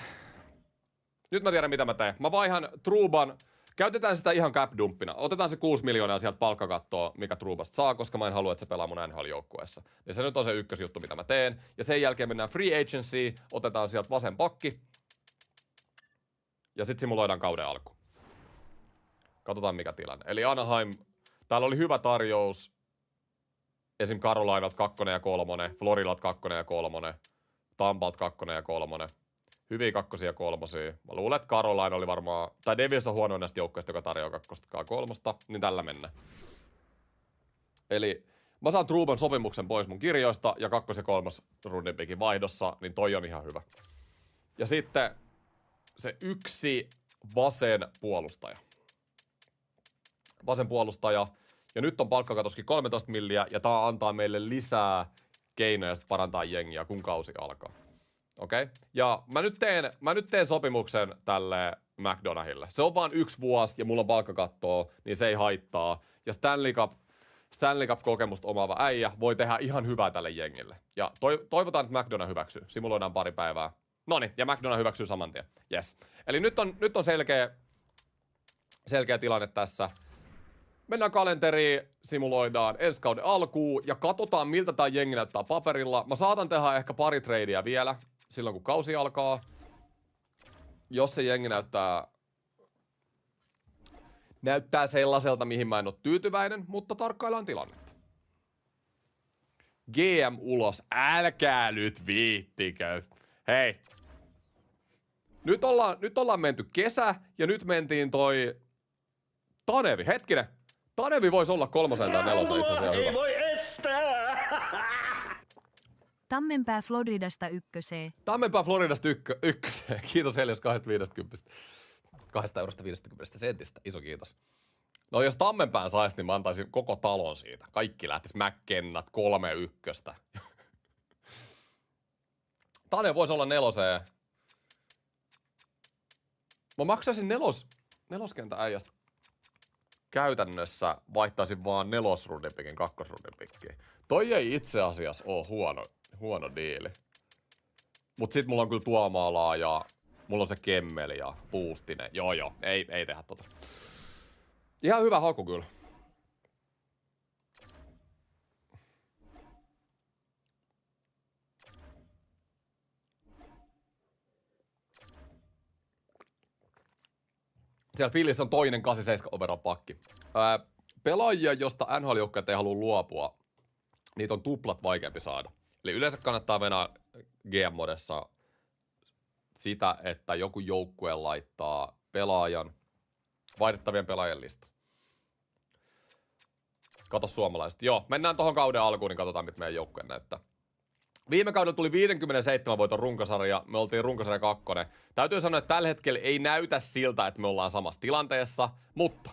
Mä vaihan Trouban. Käytetään sitä ihan cap-dumppina. Otetaan se 6 miljoonaa sieltä palkkakattoa, mikä Troubasta saa, koska mä en halua, että se pelaa mun NHL-joukkueessa. Ja se nyt on se ykkösjuttu, mitä mä teen. Ja sen jälkeen mennään free agency, otetaan sieltä vasen pakki. Ja sit simuloidaan kauden alku. Katsotaan mikä tilanne. Eli Anaheim, täällä oli hyvä tarjous. Esim. Carolinalta 2 ja 3, Floridalta 2 ja 3, Tampalta 2 ja 3. Hyviä 2 ja 3. Mä luulen, että Carolina oli varmaan... Tai Devils on huono näistä joukkoista, joka tarjoaa 2 ja 3. Niin tällä mennään. Eli mä saan Trouban sopimuksen pois mun kirjoista ja 2 ja 3 rundin piikin vaihdossa, niin toi on ihan hyvä. Ja sitten se 1 vasen puolustaja. vasen puolustaja. Ja nyt on palkkakatoskin 13 milliä, ja tää antaa meille lisää keinoja parantaa jengiä, kun kausi alkaa. Okei? Okay? Ja mä nyt teen sopimuksen tälle McDonahille. Se on vaan 1 vuosi, ja mulla on palkkakattoa, niin se ei haittaa. Ja Stanley Cup-kokemusta omaava äijä voi tehdä ihan hyvää tälle jengille. Ja toivotaan, että McDonagh hyväksyy. Simuloidaan pari päivää. Noniin, ja McDonagh hyväksyy saman tien. Yes. Eli nyt on selkeä tilanne tässä. Mennään kalenteriin, simuloidaan ensi kauden alkuun ja katsotaan, miltä tää jengi näyttää paperilla. Mä saatan tehdä ehkä pari tradea vielä silloin, kun kausi alkaa. Jos se jengi näyttää sellaiselta, mihin mä en ole tyytyväinen, mutta tarkkaillaan tilannetta. GM ulos, älkää nyt viittikö. Hei. Nyt ollaan menty kesä ja nyt mentiin toi Tanevi. Hetkinen. Tanevi voisi olla 3 tai 4 itse asiassa ei hyvä. voi estää! Tammenpää Floridasta ykköseen. Tammenpää Floridasta ykköseen. Kiitos Helios 2,50. 2,50 sentistä. Iso kiitos. No jos Tammenpään saisi, niin mä antaisin koko talon siitä. Kaikki lähtis McKennat 3 ykköstä. Tane voisi olla 4. Mä maksaisin neloskentän äijästä. Käytännössä vaihtaisin vaan 4. rundin pikin 2. rundin pikkiin. Toi ei itse asiassa oo huono diili. Mut sit mulla on kyllä Tuomaalaa ja mulla on se Kemmeli ja Puustinen. Joo, ei tehdä tota. Ihan hyvä haku kyllä. Siellä Phillies on toinen 87 overall pakki. Pelaajia, josta NHL-joukkueet ei halua luopua, niitä on tuplat vaikeampi saada. Eli yleensä kannattaa mennä GM-modessa sitä, että joku joukkue laittaa vaihdettavien pelaajien lista. Kato suomalaiset. Joo, mennään tohon kauden alkuun, niin katsotaan, mitä meidän joukkue näyttää. Viime kaudella tuli 57 voiton runkosarja, me oltiin runkosarja 2. Täytyy sanoa, että tällä hetkellä ei näytä siltä, että me ollaan samassa tilanteessa, mutta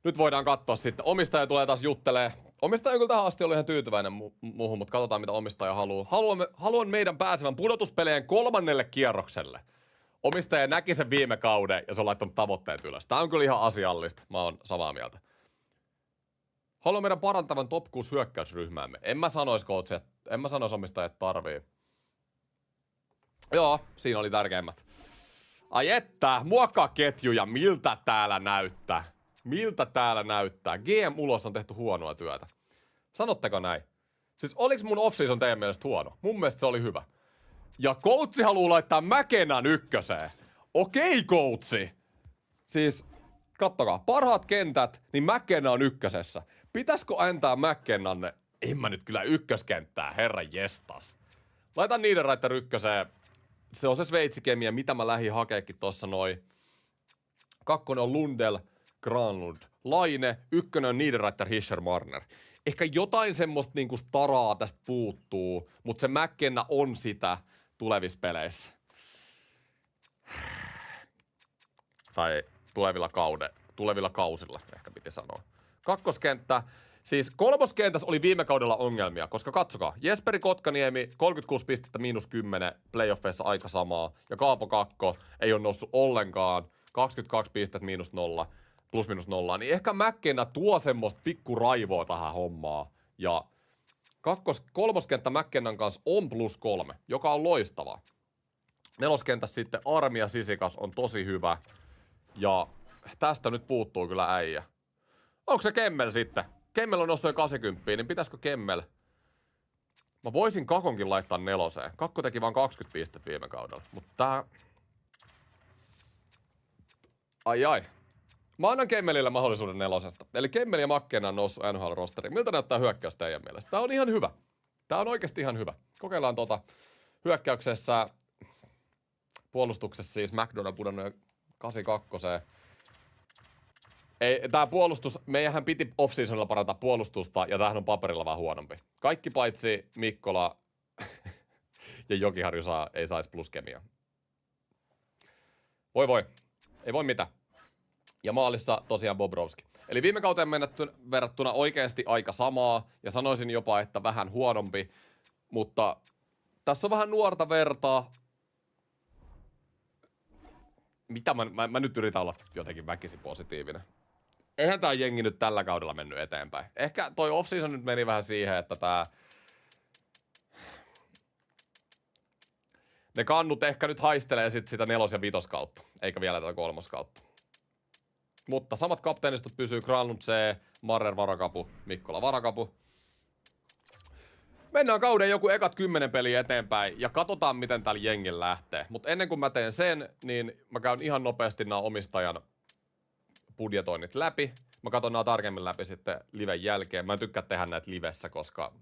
nyt voidaan katsoa sitten. Omistaja tulee taas juttelee. Omistaja on kyllä tähän asti ollut ihan tyytyväinen muuhun, mutta katsotaan, mitä omistaja haluaa. Haluan meidän pääsevän pudotuspeleen 3. kierrokselle. Omistaja näki sen viime kauden ja se on laittanut tavoitteet ylös. Tää on kyllä ihan asiallista, mä oon samaa mieltä. Haluan meidän parantavan top 6 hyökkäysryhmäämme. En mä sanois omistajat tarvii. Joo, siinä oli tärkeimmät. Ai että, muokkaa ketjuja, miltä täällä näyttää. Miltä täällä näyttää. GM ulos on tehty huonoa työtä. Sanotteko näin? Siis oliks mun off-season teidän mielestä huono? Mun mielestä se oli hyvä. Ja coachi haluu laittaa McKennan 1. Okei, coachi. Siis, kattokaa, parhaat kentät, niin McKenna on 1. Pitäisikö antaa McKennanne? En mä nyt kyllä 1. herra jestas. Laitan Niederreiter 1. Se on se sveitsikemiä, mitä mä lähdin hakeekin tossa noin. 2 on Lundell, Granlund, Laine, 1 on Niederreiter, Hischer, Marner. Ehkä jotain semmoista niinku staraa tästä puuttuu, mutta se McKenna on sitä tulevissa peleissä. Tai tulevilla kausilla, ehkä piti sanoa. 2. kenttä. Siis 3. kentässä oli viime kaudella ongelmia, koska katsokaa, Jesperi Kotkaniemi, 36 pistettä -10, playoffeissa aika samaa, ja Kaapo Kakko ei ole noussut ollenkaan, 22 pistettä -0, +-0, niin ehkä McKenna tuo semmoista pikku raivoa tähän hommaan, ja 3. kenttä McKennan kanssa on +3, joka on loistavaa. 4. kentässä sitten Armia Sisikas on tosi hyvä, ja tästä nyt puuttuu kyllä äijä. Onko se Kemmel sitten? Kemmel on noussut jo 80, niin pitäisikö Kemmel? Mä voisin Kakonkin laittaa 4. Kakko teki vaan 20 pistettä viime kaudella, mutta tää... Ai. Mä annan Kemmelille mahdollisuuden 4. Eli Kemmel ja McKenna on noussut NHL-rosteriin. Miltä näyttää hyökkäys teidän mielestä? Tää on ihan hyvä. Tää on oikeasti ihan hyvä. Kokeillaan hyökkäyksessä, puolustuksessa siis McDonagh pudonnut 82. Ei, tää puolustus, meidänhän piti off-seasonilla parantaa puolustusta, ja tämähän on paperilla vähän huonompi. Kaikki paitsi Mikkola ja Jokiharju ei saisi pluskemia. Voi. Ei voi mitään. Ja maalissa tosiaan Bobrovski. Eli viime kauteen verrattuna oikeasti aika samaa, ja sanoisin jopa, että vähän huonompi, mutta tässä on vähän nuorta vertaa. Mitä mä nyt yritän olla jotenkin väkisin positiivinen. Eihän tää jengi nyt tällä kaudella mennyt eteenpäin. Ehkä toi off-season nyt meni vähän siihen, että ne kannut ehkä nyt haistelee sit sitä 4. ja 5. kautta, eikä vielä tätä 3. kautta. Mutta samat kapteenistot pysyy Granlund C, Marner varakapu, Mikkola varakapu. Mennään kauden joku ekat 10 peliä eteenpäin ja katsotaan miten täällä jengin lähtee. Mutta ennen kuin mä teen sen, niin mä käyn ihan nopeasti nämä omistajan budjetoinnit läpi. Mä katson nämä tarkemmin läpi sitten liven jälkeen. Mä en tykkää tehdä näitä livessä, koska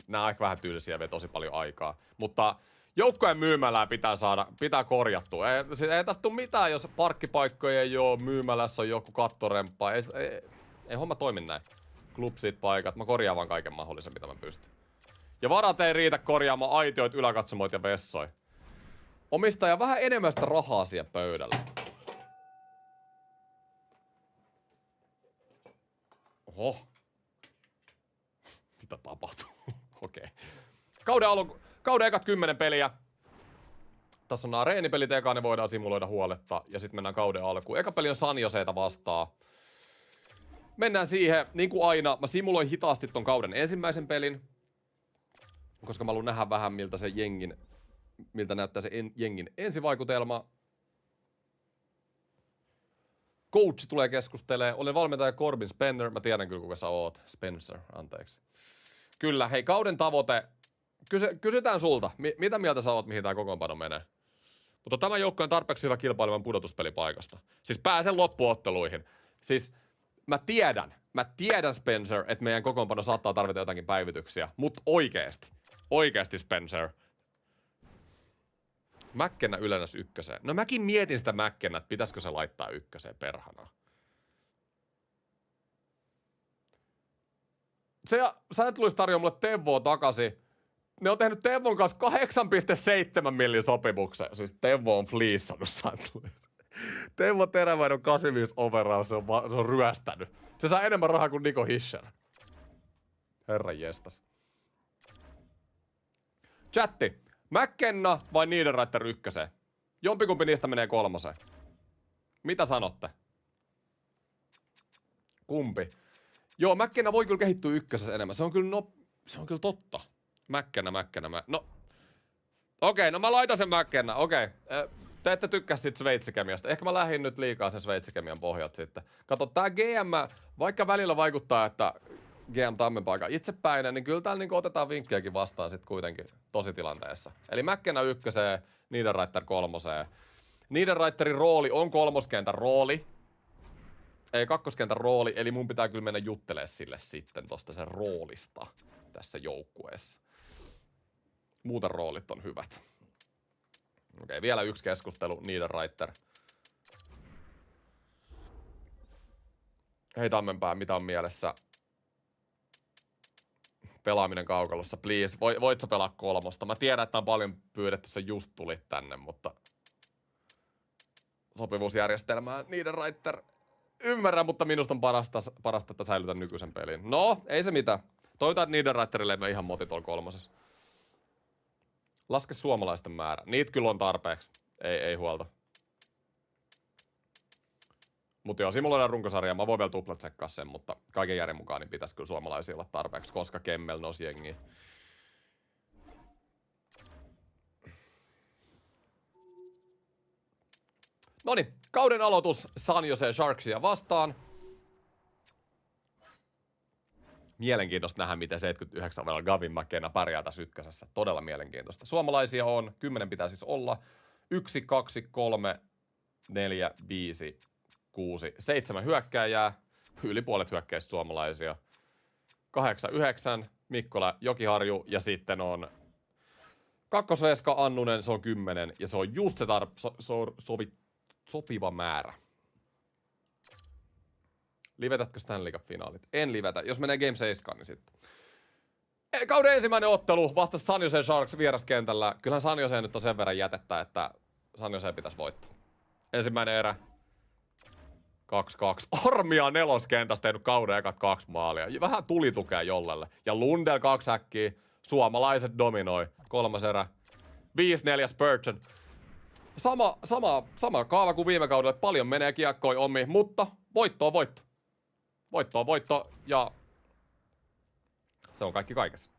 nämä on ehkä vähän tyylisiä ja vie tosi paljon aikaa. Mutta joukkojen myymälää pitää korjattua. Ei tästä tule mitään, jos parkkipaikkoja ei ole, myymälässä on joku kattorempaa. Ei homma toimi näin. Klubsit, paikat. Mä korjaan vaan kaiken mahdollisen, mitä mä pystyn. Ja varat ei riitä korjaamaan aitioit, yläkatsomoit ja vessoi. Omistaja vähän enemmän sitä rahaa siihen pöydällä. Oho. Mitä tapahtuu? Okei. Kauden ekat 10 peliä. Tässä on nämä reenipelit eka, ne voidaan simuloida huoletta. Ja sitten mennään kauden alkuun. Eka peli on San Joseita vastaan. Mennään siihen, niin kuin aina. Mä simuloin hitaasti ton kauden ensimmäisen pelin. Koska mä haluan nähdä vähän, miltä näyttää se jengin ensivaikutelma. Coach tulee keskustelemaan. Olen valmentaja Corbin Spencer. Mä tiedän kyllä, kuka sä oot. Spencer, anteeksi. Kyllä, hei, kauden tavoite. Kysytään sulta. Mitä mieltä sä oot, mihin tää kokoonpano menee? Mutta tämä joukko on tarpeeksi hyvä kilpailevan pudotuspelipaikasta. Siis pääsen loppuotteluihin. Siis mä tiedän Spencer, että meidän kokoonpano saattaa tarvita jotakin päivityksiä. Mut oikeesti Spencer. McKenna ylennäs ykköseen. No mäkin mietin sitä McKenna, että pitäisikö se laittaa ykköseen perhana. Sä et tulisi tarjoa mulle Teuvoa takaisin. Ne on tehnyt Teuvon kanssa 8,7 millin sopimuksen. Siis Teuvo on fliissannut St. Louis. Teuvo Teräväinen 85 overall, se on ryöstänyt. Se saa enemmän rahaa kuin Nico Hischer. Herran jestas. Chatti. McKenna vai Niederreiter ykköseen? Jompikumpi niistä menee 3. Mitä sanotte? Kumpi? Joo, McKenna voi kyllä kehittyä ykkösessä enemmän. Se on kyllä totta. McKenna. No. Okei, no mä laitan sen McKenna. Okei. Te ette tykkää sit sveitsikemiasta. Ehkä mä lähdin nyt liikaa sen sveitsikemian pohjat sitten. Kato, tää GM, vaikka välillä vaikuttaa, että GM Tammenpää aika itsepäinen, niin kyllä täällä niinku otetaan vinkkejäkin vastaan sit kuitenkin tositilanteessa. Eli McKenna ykköseen, Niederreiter 3. Niederreiterin rooli on 3. kentän rooli. Ei 2. kentän rooli, eli mun pitää kyllä mennä juttelemaan sille sitten tosta sen roolista tässä joukkueessa. Muuten roolit on hyvät. Okei, vielä yksi keskustelu, Niederreiter. Hei Tammenpää, mitä on mielessä? Pelaaminen kaukalossa, please. Voit sä pelaa 3? Mä tiedän, että on paljon pyydetty, sä just tulit tänne, mutta sopivuusjärjestelmää Niederreiter. Ymmärrän, mutta minusta on parasta, että säilytän nykyisen pelin. No, ei se mitään. Toivotaan, että Niederreiterille ei mene ihan moti tuolla 3. Laske suomalaisten määrä. Niitä kyllä on tarpeeksi. Ei huolta. Mutta joo, simuloidaan runkosarjaa. Mä voin vielä tuplatsekkaa sen, mutta kaiken järjen mukaan niin pitäisi kyllä suomalaisia olla tarpeeksi, koska Kemmel nousi jengiä. Noniin, kauden aloitus San Jose Sharksia vastaan. Mielenkiintoista nähdä, miten 79 vuodella Gavin McKenna pärjää tässä ykkösessä. Todella mielenkiintoista. Suomalaisia on, 10 pitää siis olla. 1, 2, 3, 4, 5, 6, 7 hyökkääjää. Yli puolet hyökkäistä suomalaisia. 8, 9, Mikkola, Jokiharju ja sitten on kakkosveska Annunen, se on 10 ja se on just se sopiva määrä. Livetätkö Stanley Cup-finaalit? En livetä. Jos menee Game 7, niin sitten. Kauden ensimmäinen ottelu vastasi San Jose Sharks vieraskentällä. Kyllähän San Jose nyt on sen verran jätettä, että San Jose pitäisi voittaa. Ensimmäinen erä. Armia neloskentästä tehnyt kauden ekat 2 maalia. Vähän tulitukea jollelle. Ja Lundell 2 häkkiä. Suomalaiset dominoi. 3 erä. 5-4 Spurgeon. Sama kaava kuin viime kaudella. Paljon menee kiekkoin omiin, mutta voitto on voitto. Voitto on voitto ja se on kaikki kaikessa.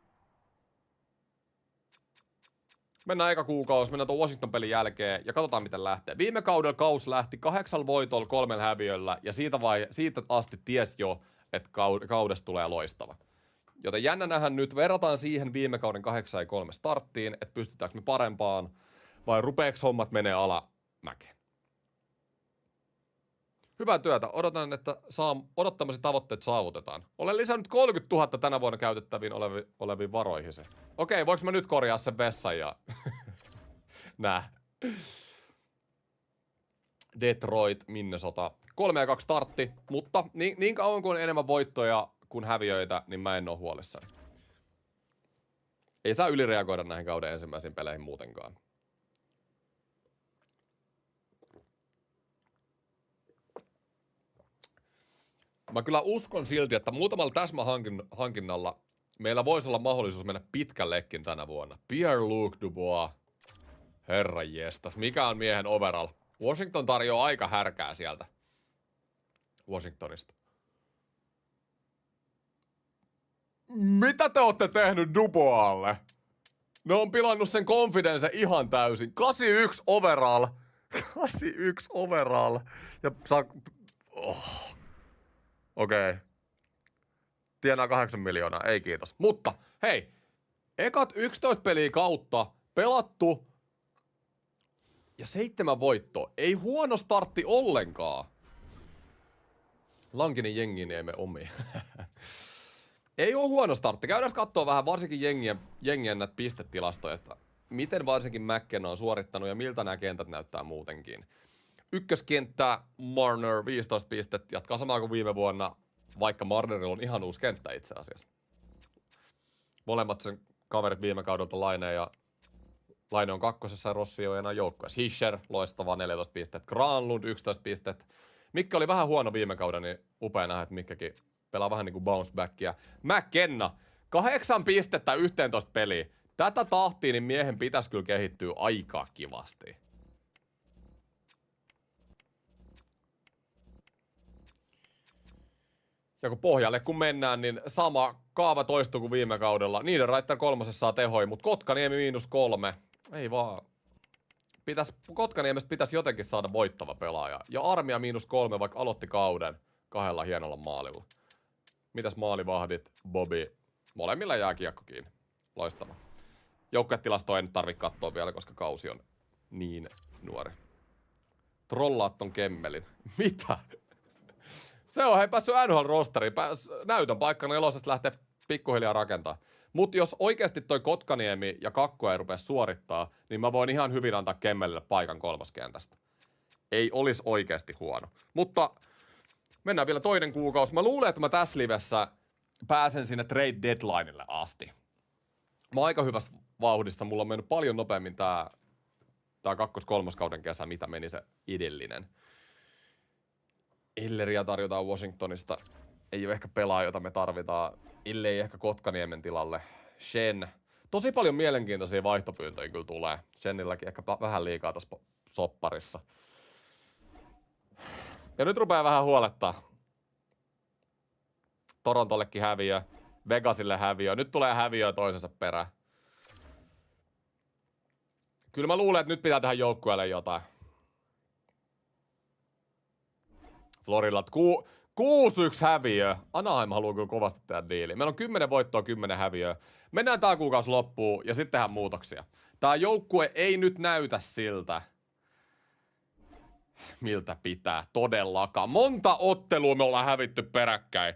Mennään eka kuukausi, mennään tuon Washington-pelin jälkeen ja katsotaan miten lähtee. Viime kaudella kaus lähti 8 voitolla 3 häviöllä ja siitä asti ties jo, että kaudesta tulee loistava. Joten jännä nähdä nyt, verrataan siihen viime kauden 8-3 starttiin, että pystytäänkö me parempaan vai rupeeks hommat menee alamäkeen. Hyvää työtä. Odotan, että odottamasi tavoitteet saavutetaan. Olen lisännyt 30 000 tänä vuonna käytettäviin oleviin varoihin. Okei, voinko mä nyt korjaa sen vessan ja nää. Detroit, Minnesota. 3-2 startti, mutta niin kauan kuin on enemmän voittoja kuin häviöitä, niin mä en oo huolissani. Ei saa ylireagoida näihin kauden ensimmäisiin peleihin muutenkaan. Mä kyllä uskon silti, että muutamalla täsmähankinnalla meillä voisi olla mahdollisuus mennä pitkällekin tänä vuonna. Pierre-Luc Dubois. Herran jestas. Mikä on miehen overall? Washington tarjoaa aika härkää sieltä. Washingtonista. Mitä te ootte tehnyt Duboalle? Ne on pilannut sen confidence ihan täysin. 81 overall. 81 overall. Ja saa... Oh. Okei. Tienaa 8 miljoonaa, ei kiitos. Mutta hei, ekat 11 peliä kautta pelattu ja 7 voittoa. Ei huono startti ollenkaan. Lankinin jengiin ei me omi. Ei oo huono startti. Käydään katsoa vähän varsinkin jengien näitä pistetilastoja, että miten varsinkin McKenna on suorittanut ja miltä nämä kentät näyttää muutenkin. Ykköskenttä Marner 15 pistettä, jatkaa samaa kuin viime vuonna, vaikka Marnerilla on ihan uusi kenttä itse asiassa. Molemmat sen kaverit viime kaudelta Laine on kakkosessa ja Rossi on enää joukkueessa. Hischer, loistava 14 pistettä. Granlund 11 pistettä. Mikki oli vähän huono viime kauden, niin upea nähdä, että Mikkikin pelaa vähän niin kuin bounce backia. McKenna, 8 pistettä 11 peliä. Tätä tahtia niin miehen pitäisi kyllä kehittyä aika kivasti. Ja kun pohjalle kun mennään, niin sama kaava toistuu kuin viime kaudella. Niederreiter 3 saa tehoi, mutta Kotkaniemi -3. Ei vaan. Kotkaniemestä pitäisi jotenkin saada voittava pelaaja. Ja Armia -3, vaikka aloitti kauden 2 hienolla maalilla. Mitäs maalivahdit, Bobby? Molemmilla jää kiekko kiinni. Loistava. Joukkuetilastoa en tarvitse katsoa vielä, koska kausi on niin nuori. Trollaat ton Kemmelin. Mitä? Se on päässyt NHL-rosteriin. Näytön paikka 4 lähtee pikkuhiljaa rakentaa. Mut jos oikeasti toi Kotkaniemi ja Kakko ei rupea suorittaa, niin mä voin ihan hyvin antaa Kemmelille paikan 3. kentästä. Ei olisi oikeasti huono. Mutta mennään vielä toinen kuukausi. Mä luulen, että mä tässä livessä pääsen sinne trade deadlineille asti. Mä oon aika hyvässä vauhdissa. Mulla on mennyt paljon nopeammin tää 2-3 kauden kesä, mitä meni se edellinen. Elleriä tarjotaan Washingtonista. Ei ole ehkä pelaaja, jota me tarvitaan. Ellei ehkä Kotkaniemen tilalle. Shen. Tosi paljon mielenkiintoisia vaihtopyyntöjä kyllä tulee. Shenilläkin ehkä vähän liikaa tuossa sopparissa. Ja nyt rupeaa vähän huolettaa. Torontollekin häviö. Vegasille häviö. Nyt tulee häviö toisensa perään. Kyllä mä luulen, että nyt pitää tehdä joukkueelle jotain. Florillat 6-1 häviö. Anaheim haluaa kyllä kovasti tehdä diili. Meillä on 10 voittoa, 10 häviöä. Mennään tää kuukausi loppuun ja sitten tehdään muutoksia. Tää joukkue ei nyt näytä siltä, miltä pitää todellakaan. Monta ottelua me ollaan hävitty peräkkäin.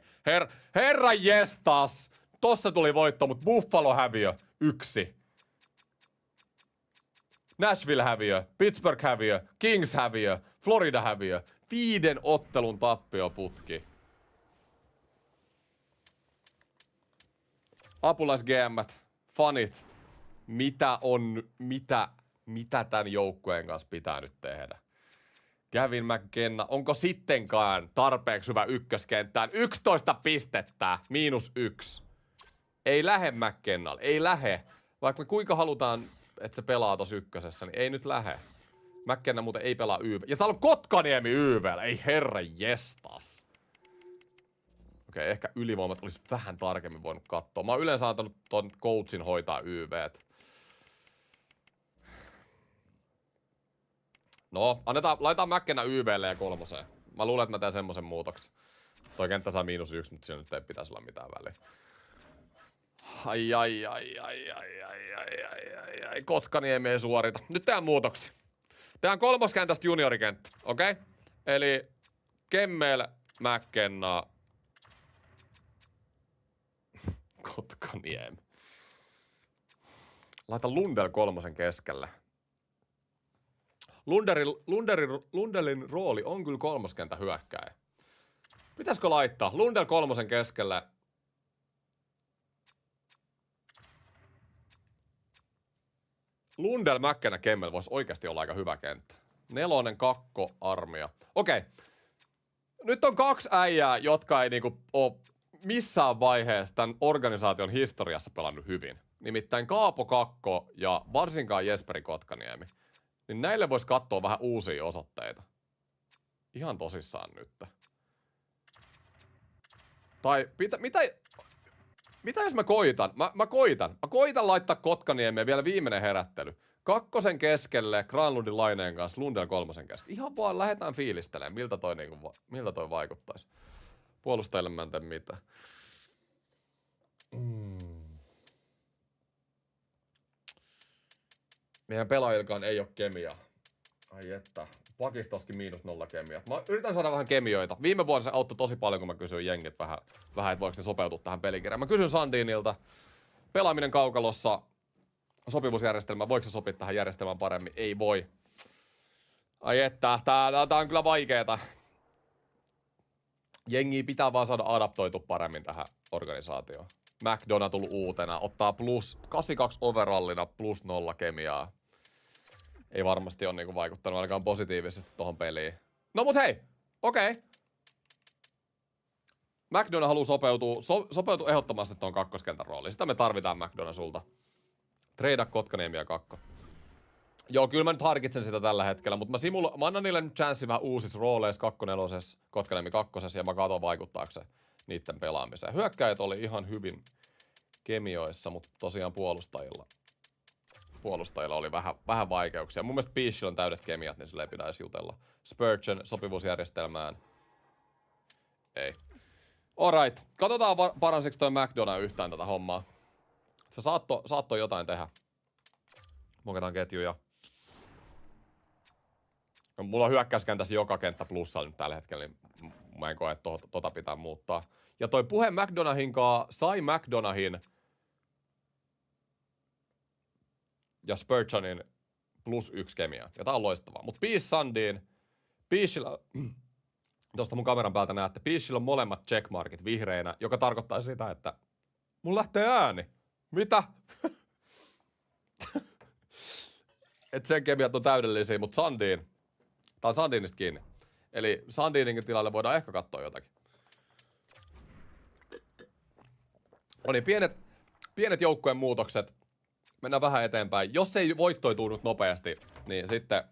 Herra jestas! Tossa tuli voitto, mutta Buffalo häviö 1. Nashville häviö, Pittsburgh häviö, Kings häviö, Florida häviö. 5 ottelun tappioputki. Apulais-GM:t, fanit, mitä tän joukkueen kanssa pitää nyt tehdä? Gavin McKenna, onko sittenkään tarpeeksi hyvä ykköskenttään? 11 pistettä, -1. Ei lähe McKennalle, ei lähe. Vaikka me kuinka halutaan, että se pelaa tossa ykkösessä, niin ei nyt lähe. McKenna muuten ei pelaa YV. Ja täällä on Kotkaniemi YV:llä, ei herra jestas. Okei, ehkä ylivoimat olisi vähän tarkemmin voinut katsoa. Mä oon yleensä antanut ton coachin hoitaa YVt. No, laitetaan McKenna YV:lle ja 3. Mä luulen, että mä teen semmosen muutoksen. Toi kenttä saa -1, mutta siinä nyt ei pitäisi olla mitään väliä. Ai. Kotkaniemi ei suorita. Nyt tehdään muutoksia. Tehdään 3. kentästä juniorikenttä, okei? Okay? Eli Kemmel, McKenna, Kotkaniemi. Laita Lundell 3 keskelle. Lundelin rooli on kyllä 3. kenttä hyökkääjä. Pitäisikö laittaa Lundell 3 keskelle? Lundell, McKenna, Kemmel voisi oikeasti olla aika hyvä kenttä. 4, 2, armia. Okei. Nyt on 2 äijää, jotka ei niinku oo missään vaiheessa tämän organisaation historiassa pelannut hyvin. Nimittäin Kaapo Kakko ja varsinkaan Jesperi Kotkaniemi. Niin näille vois katsoa vähän uusia osoitteita. Ihan tosissaan nyt. Tai mitä jos mä koitan? Mä koitan laittaa Kotkaniemeen vielä viimeinen herättely. 2 keskelle, Granlundin Laineen kanssa, Lundell 3 keskelle. Ihan vaan lähdetään fiilistelemään, miltä toi vaikuttaisi. Puolustajille mä en tee mitään. Meidän pelaajilkaan ei ole kemiaa. Ai että. Pakistoskin -0 kemiaa. Mä yritän saada vähän kemioita. Viime vuonna se auttoi tosi paljon, kun mä kysyin jengit vähän että voiko ne sopeutua tähän pelikirjaan. Mä kysyn Sandinilta. Pelaaminen kaukalossa. Sopivuusjärjestelmä. Voiko se sopia tähän järjestelmään paremmin? Ei voi. Ai että. Tää on kyllä vaikeeta. Jengi pitää vaan saada adaptoitu paremmin tähän organisaatioon. McDonough tullut uutena. Ottaa +82 overallina +0 kemiaa. Ei varmasti ole niinku vaikuttanut ainakaan positiivisesti tohon peliin. No mut hei! Okei. McDonough haluaa sopeutua ehdottomasti tuon 2. kentän rooliin. Sitä me tarvitaan McDonough sulta. Treida Kotkaniemi ja Kakko. Joo, kyllä mä nyt harkitsen sitä tällä hetkellä, mutta mä annan niille chanssi vähän uusissa rooleissa 2, 4, Kotkaniemi 2 ja mä katon vaikuttaako se niitten pelaamiseen. Hyökkäjät oli ihan hyvin kemioissa, mutta tosiaan puolustajilla oli vähän vaikeuksia. Mun mielestä Beashilla on täydet kemiat, niin sille ei pidä edes jutella. Spurgeon sopivuusjärjestelmään. Ei. Alright. Katsotaan paransiko toi McDonough yhtään tätä hommaa. Se saattoi jotain tehdä. Muokataan ketjuja. No, mulla on hyökkäyskentässä joka kenttä plussalla nyt tällä hetkellä, niin mä en koe, että tota pitää muuttaa. Ja toi puhe McDonaghin kanssa sai McDonaghin ja Spurgeonin +1 kemia. Ja tää on loistavaa. Mut Beashilla, tosta mun kameran päältä näette, Beashilla on molemmat checkmarkit vihreinä, joka tarkoittaa sitä, että mun lähtee ääni. Mitä? Et sen kemiat on täydellisiä, mut Sandin, tää on Sandinista kiinni. Eli Sandinin tilalle voidaan ehkä katsoa jotakin. No niin, pienet joukkojen muutokset. Mennään vähän eteenpäin. Jos ei voittoituu nyt nopeasti, niin sitten...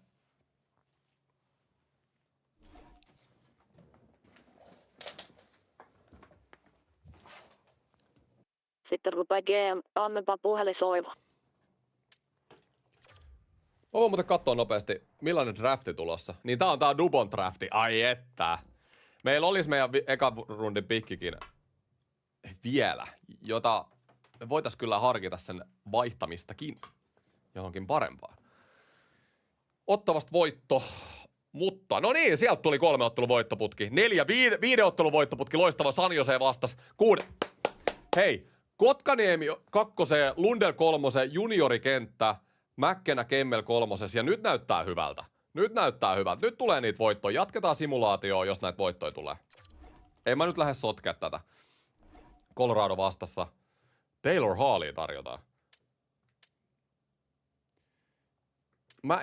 Sitten rupeaa GM, ammenpa puhelin soiva. Mä voin muuten katsoa nopeasti, millainen drafti tulossa. Niin tää on Dubon drafti. Ai että. Meillä olisi meidän ekan rundin pikkikin vielä, jota me voitais kyllä harkita sen vaihtamistakin johonkin parempaan. Ottavasta voitto, mutta no niin, sieltä tuli 3 ottelun voittoputki. 5 ottelun voittoputki, loistava. San Jose vastas 6. Hei, Kotkaniemi 2, Lundell 3, juniorikenttä, McKenna Kemmel 3 ja nyt näyttää hyvältä. Nyt tulee niitä voittoja. Jatketaan simulaatioon, jos näitä voittoja tulee. Ei mä nyt lähde sotkea tätä. Colorado vastassa. Taylor Hallia tarjotaan. Mä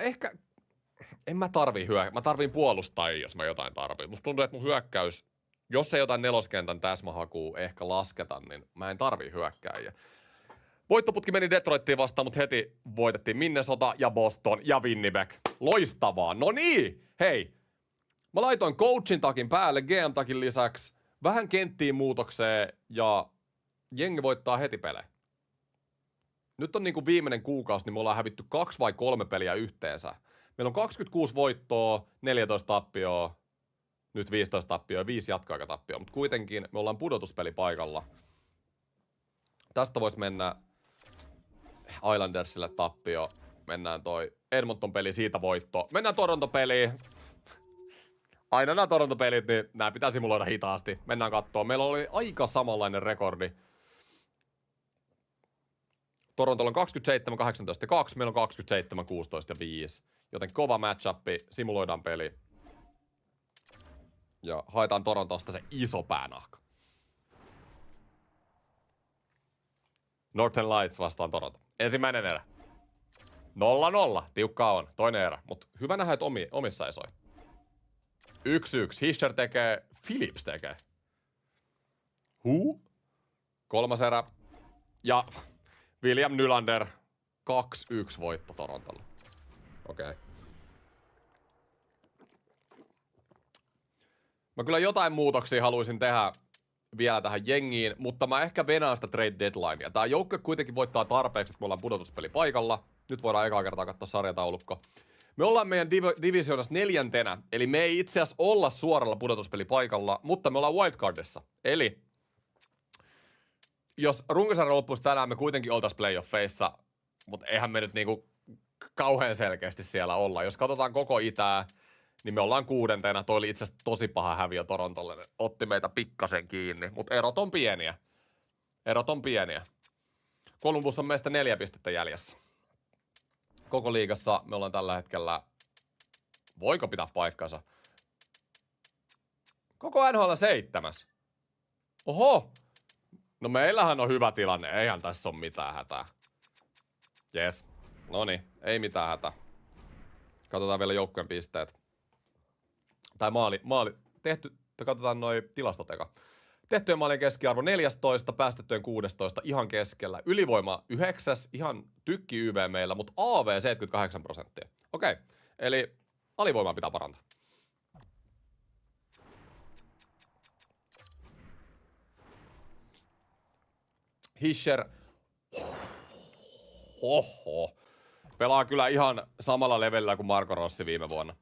en mä tarvii mä tarviin puolustajia, jos mä jotain tarviin. Musta tuntuu, että mun hyökkäys, jos ei jotain neloskentän täsmähakua ehkä lasketa, niin mä en tarvii hyökkääjiä. Voittoputki meni Detroittiin vastaan, mutta heti voitettiin Minnesota ja Boston ja Winnipeg. Loistavaa. No niin, hei. Mä laitoin coachin takin päälle, GM-takin lisäksi, vähän kenttiin muutokseen ja jengi voittaa heti pelejä. Nyt on niinku viimeinen kuukausi, niin me ollaan hävitty 2 vai 3 peliä yhteensä. Meillä on 26 voittoa, 14 tappioa, nyt 15 tappioa ja 5 jatkoaikatappioa, mutta kuitenkin me ollaan pudotuspeli paikalla. Tästä voisi mennä Islandersille tappio. Mennään toi Edmonton-peli, siitä voitto. Mennään Toronto-peliin. Aina nämä Toronto-pelit, niin nämä pitää simuloida hitaasti. Mennään kattoo. Meillä oli aika samanlainen rekordi. Torontolla on 27, 18 ja 2. Meillä on 27, 16 ja 5. Joten kova match-upi. Simuloidaan peli. Ja haetaan Torontosta se iso päänahka. Northern Lights vastaan Toronto. Ensimmäinen erä. 0-0. Tiukkaa on. Toinen erä. Mutta hyvä nähdä, että omissa ei soi. 1-1. Hischer tekee. Phillips tekee. Kolmas erä. Ja William Nylander. 2-1 voitto Torontolle. Okei. Mä kyllä jotain muutoksia haluaisin tehdä vielä tähän jengiin, mutta mä ehkä venään sitä trade deadlinea. Tää joukkue kuitenkin voittaa tarpeeksi, että me ollaan pudotuspeli paikalla. Nyt voidaan ekaa kertaa katsoa sarjataulukko. Me ollaan meidän divisioonassa 4. eli me ei itse asiassa olla suoralla pudotuspeli paikalla, mutta me ollaan wildcardissa. Eli jos runkosarja loppuisi tänään, me kuitenkin oltais playoffeissa, mutta eihän me nyt niinku kauhean selkeästi siellä olla. Jos katsotaan koko itää, niin me ollaan 6. Toi oli itse asiassa tosi paha häviö Torontolle. Ne otti meitä pikkasen kiinni, mutta erot on pieniä. Columbus on meistä 4 pistettä jäljessä. Koko liigassa me ollaan tällä hetkellä, voiko pitää paikkansa? Koko NHL 7. Oho! No meillähän on hyvä tilanne, eihän tässä ole mitään hätää. Jes. Noniin, ei mitään hätää. Katsotaan vielä joukkueen pisteet. Tai maali. Tehty, katsotaan noi tilastot eka. Tehtyjen maalien keskiarvo 14, päästettyjen 16, ihan keskellä. Ylivoima 9, ihan tykki YV meillä, mutta AV 78%. Okei, eli alivoimaa pitää parantaa. Hischer. Oho. Pelaa kyllä ihan samalla levelillä kuin Marco Rossi viime vuonna.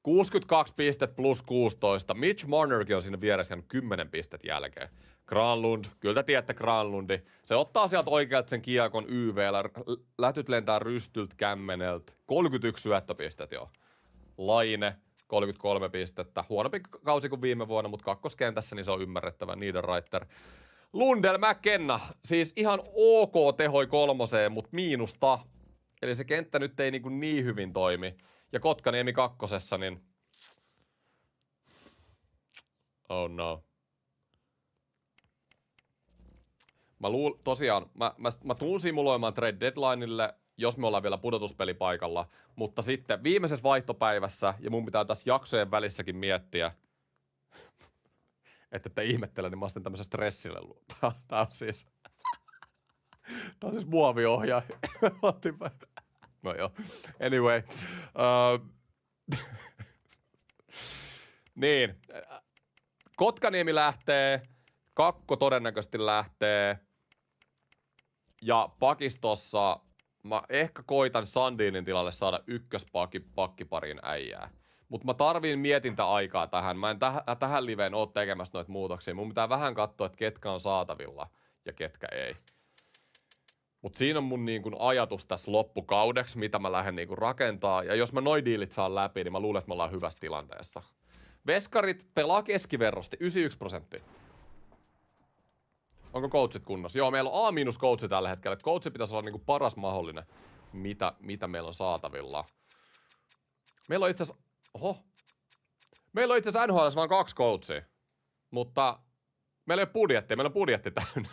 62 pistet plus 16. Mitch Marnerkin on siinä vieressä jäänyt 10 pistet jälkeen. Granlund, kyllä te tiedätte Granlundi. Se ottaa sieltä oikealta sen kiekon YV:llä. Lätyt lentää rystyltä kämmeneltä. 31 syöttöpistet jo. Laine, 33 pistettä. Huonompi kausi kuin viime vuonna, mutta kakkoskentässä niin se on ymmärrettävä. Niederreiter. Lundell, McKenna. Siis ihan ok tehoi 3, mutta miinusta. Eli se kenttä nyt ei niin hyvin toimi. Ja Kotkaniemi 2, niin oh no. Mä tuun simuloimaan trade deadlineille, jos me ollaan vielä pudotuspelipaikalla, mutta sitten viimeisessä vaihtopäivässä, ja mun pitää tässä jaksojen välissäkin miettiä, että te ihmettele, niin mä astin tämmöisen stressille. Tää on siis muoviohjaaja. No joo, anyway. Niin, Kotkaniemi lähtee, Kakko todennäköisesti lähtee, ja pakistossa mä ehkä koitan Sandinin tilalle saada ykköspakkiparin äijää. Mutta mä tarviin mietintäaikaa tähän. Mä en tähän liveen oo tekemässä noita muutoksia. Mun pitää vähän katsoa, että ketkä on saatavilla ja ketkä ei. Mutta siinä on mun niinku ajatus tässä loppukaudeksi, mitä mä lähden niinku rakentaa. Ja jos mä noi diilit saan läpi, niin mä luulen, että me ollaan hyvässä tilanteessa. Veskarit pelaa keskiverrosti 91%. Onko coachit kunnossa? Joo, meillä on A-coachi tällä hetkellä. Et coachi pitäisi olla niinku paras mahdollinen, mitä meillä on saatavilla. Meillä on itse asiassa... Oho. Meillä on itse asiassa NHL vain 2 coachia. Mutta meillä ei ole budjettia. Meillä on budjetti täynnä.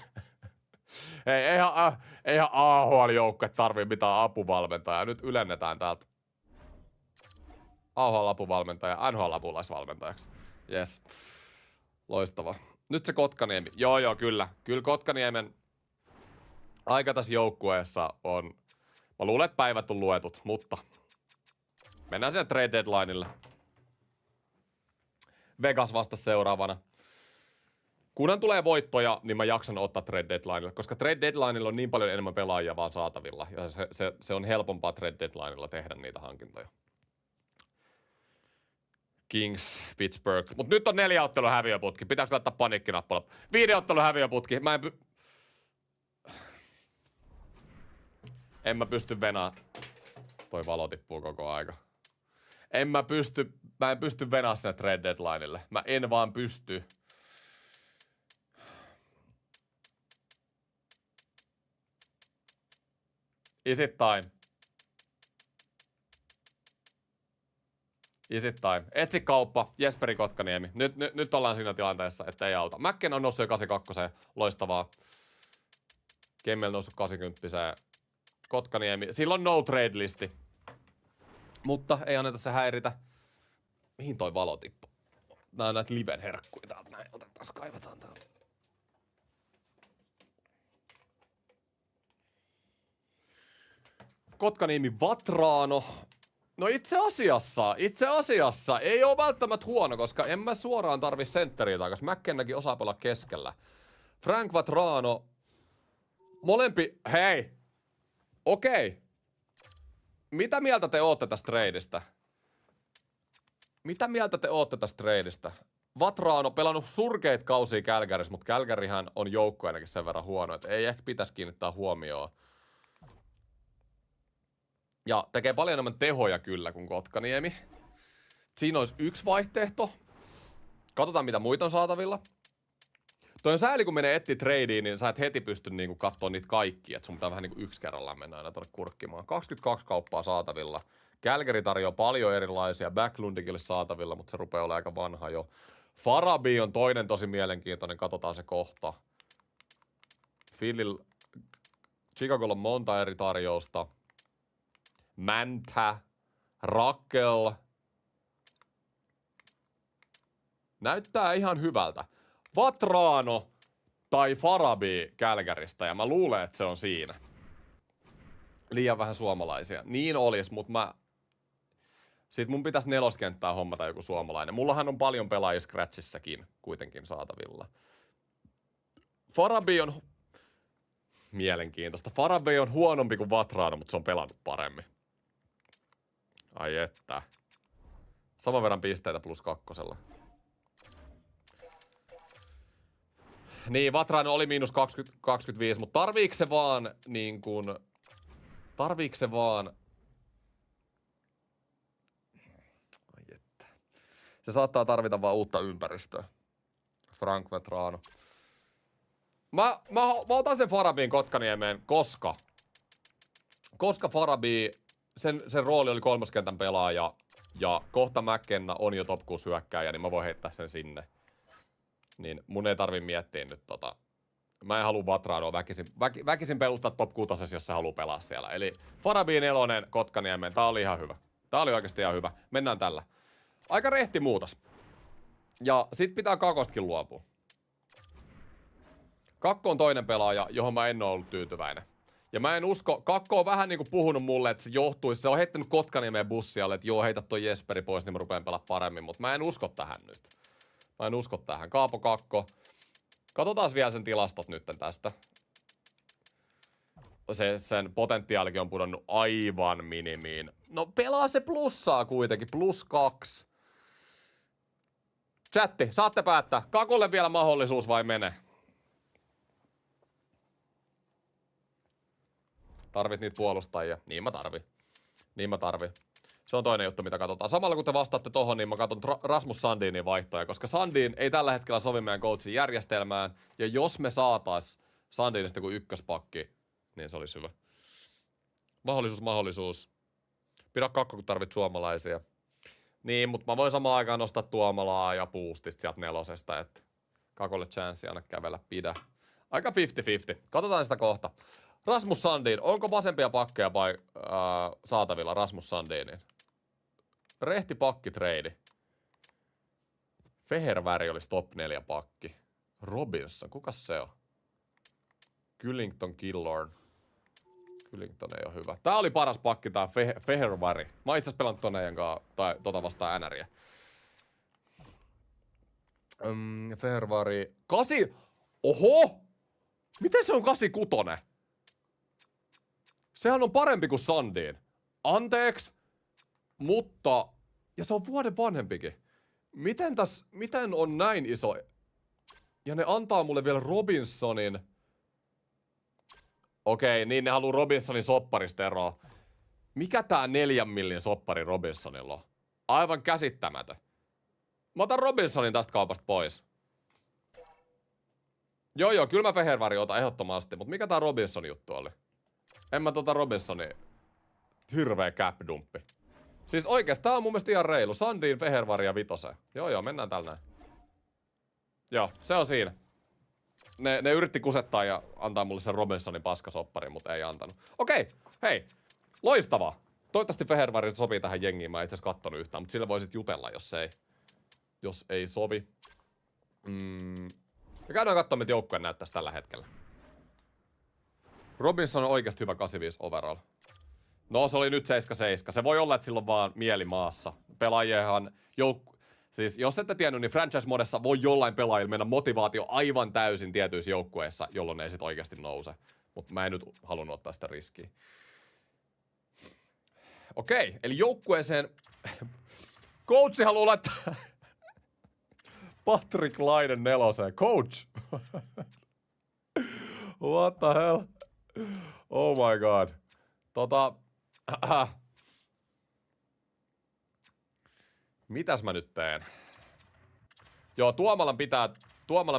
Eihän AHL-joukkue tarvii mitään apuvalmentajaa. Nyt ylennetään täältä. AHL-apuvalmentaja NHL-apulaisvalmentajaksi. Yes. Loistava. Nyt se Kotkaniemi. Joo, kyllä. Kyllä Kotkaniemen aika tässä joukkueessa on... Mä luulen, että päivät on luetut, mutta... Mennään siihen trade deadlineille. Vegas vasta seuraavana. Kunhan tulee voittoja, niin mä jaksan ottaa trade deadlineille, koska trade deadlineilla on niin paljon enemmän pelaajia vaan saatavilla. Ja se on helpompaa trade deadlineilla tehdä niitä hankintoja. Kings, Pittsburgh. Mut nyt on 4 ottelun häviöputki. Pitääkö laittaa paniikkinappula? 5 ottelun häviöputki. En mä pysty venaa. Toi valo tippuu koko aika. Mä en pysty venaa sen trade deadlineille. Mä en vaan pysty. Is it time? Is it time? Etsi kauppa, Jesperi Kotkaniemi. Nyt ollaan siinä tilanteessa, että ei auta. Mäkken on noussut jo 82, loistavaa. Kemmel noussut 80. Kotkaniemi. Silloin no trade listi. Mutta ei anneta se häiritä. Mihin toi valo tippuu? Nää on näitä liven herkkuja täältä näin. Otetaan, kaivetaan täältä. Kotkaniemi Vatrano. No itse asiassa ei oo välttämättä huono, koska en mä suoraan tarvi sentteriä takas. McKennakin osaa pelaa keskellä. Frank Vatrano. Molempi, hei. Okei. Mitä mieltä te ootte tästä tradeista? Vatrano pelannut surkeit kausia Calgaryssä, mutta Calgaryhän on joukko ainakin sen verran huono, että ei ehkä pitäisi kiinnittää huomioon. Ja tekee paljon enemmän tehoja kyllä kuin Kotkaniemi. Siinä olisi yksi vaihtoehto. Katsotaan mitä muita on saatavilla. Toi on sääli, kun menee etsiä tradeen, niin sä et heti pysty niinku katsoa niitä kaikkia. Et sun pitää vähän niinku yksi kerrallaan mennä aina tuonne kurkkimaan. 22 kauppaa saatavilla. Calgary tarjoaa paljon erilaisia. Backlundikin saatavilla, mutta se rupeaa olemaan aika vanha jo. Farabi on toinen tosi mielenkiintoinen. Katsotaan se kohta. Chicagolla on monta eri tarjousta. Mantha, Raquel. Näyttää ihan hyvältä. Vatrano tai Farabi Calgarysta, ja mä luulen, että se on siinä. Liian vähän suomalaisia. Niin olis, mutta sit mun pitäisi neloskenttää hommata joku suomalainen. Mullahan on paljon pelaajia Scratchissäkin kuitenkin saatavilla. Farabi on... Mielenkiintoista. Farabi on huonompi kuin Vatrano, mutta se on pelannut paremmin. Ai että. Saman verran pisteitä +2. Niin, Vatrano oli -25, mutta tarviiko se vaan niin kuin... Tarviiko se vaan... Ai että. Se saattaa tarvita vaan uutta ympäristöä. Frank Vatrano. Mä otan sen Farabin Kotkaniemeen, koska Farabi, sen rooli oli kolmoskentän pelaaja ja kohta McKenna on jo top 6 hyökkääjä, niin mä voin heittää sen sinne. Niin mun ei tarvi miettiä nyt Mä en halua Vatranoa väkisin peluttaa top 6, jos se haluaa pelaa siellä. Eli Farabi 4, Kotkaniemeen, tää oli ihan hyvä. Tää oli oikeesti ihan hyvä. Mennään tällä. Aika rehti muutos. Ja sit pitää Kakostakin luopua. Kakko on toinen pelaaja, johon mä en oo ollut tyytyväinen. Ja mä en usko, Kakko on vähän niinku puhunut mulle, että se johtuisi, se on heittänyt Kotkaniemeen bussialle, että joo, heitä toi Jesperi pois, niin mä rupean pelaa paremmin, mutta mä en usko tähän nyt. Mä en usko tähän. Kaapo Kakko. Katsotaan vielä sen tilastot nyt tästä. Sen potentiaalikin on pudonnut aivan minimiin. No pelaa se plussaa kuitenkin, +2. Chatti, saatte päättää. Kakolle vielä mahdollisuus vai mene? Tarvit niitä puolustajia. Niin mä tarvin. Se on toinen juttu, mitä katsotaan. Samalla kun te vastaatte tohon, niin mä katson Rasmus Sandinin vaihtoja, koska Sandin ei tällä hetkellä sovi meidän coachin järjestelmään. Ja jos me saatais Sandinista kuin ykköspakki, niin se olisi hyvä. Mahdollisuus. Pidä Kakko, kun tarvit suomalaisia. Niin, mutta mä voin samaan aikaan nostaa Tuomalaa ja Boostista sieltä 4, että Kakolle chanssi aina kävellä pidä. Aika 50-50. Katsotaan sitä kohta. Rasmus Sandin, onko vasempia pakkeja saatavilla Rasmus Sandinin? Rehti pakkitrade. Feherväri olisi top 4 pakki. Robinson, kukas se on? Kyllington Killorn. Kyllington ei ole hyvä. Tää oli paras pakki, tää Feherväri. Mä oon itse asiassa pelannut Tonejen kanssa, tai vastaan NRiä. Feherväri. 8... Oho! Miten se on 86? Sehän on parempi kuin Sandin. Anteeksi, mutta... Ja se on vuoden vanhempikin. Miten on näin iso... Ja ne antaa mulle vielä Robinsonin... Okei, niin ne haluu Robinsonin sopparista eroa. Mikä tää 4 millin soppari Robinsonilla on? Aivan käsittämätön. Mä otan Robinsonin tästä kaupasta pois. Joo, kyllä mä Feherväri otan ehdottomasti, mutta mikä tää Robinsonin juttu oli? En mä Robinsonin hirveä cap-dumppi. Siis oikeesti tää on mun mielestä ihan reilu. Sandin, Feherväri ja Vitoseen. Joo, mennään tällä näin. Joo, se on siinä. Ne yritti kusettaa ja antaa mulle sen Robinsonin paskasopparin, mutta ei antanut. Okei, hei. Loistavaa. Toivottavasti Feherväri sopii tähän jengiin. Mä en itse asiassa kattonut yhtään, mutta sillä voisit jutella, jos ei sovi. Ja käydään katsomaan, mitä joukkueen näyttäisi tällä hetkellä. Robinson on oikeasti hyvä 85 overall. No, se oli nyt 7-7. Se voi olla, että sillä on vaan mieli maassa. Pelaajienhan siis jos ette tiennyt, niin franchise-modessa voi jollain pelaajilla mennä motivaatio aivan täysin tietyissä joukkueissa, jolloin ei sit oikeasti nouse. Mutta mä en nyt halunnut ottaa sitä riskiä. Okei, eli joukkueeseen... Coachi haluaa laittaa... Patrick Laine 4. Coach! What the hell? Oh my god. Mitäs mä nyt teen? Joo, Tuomalan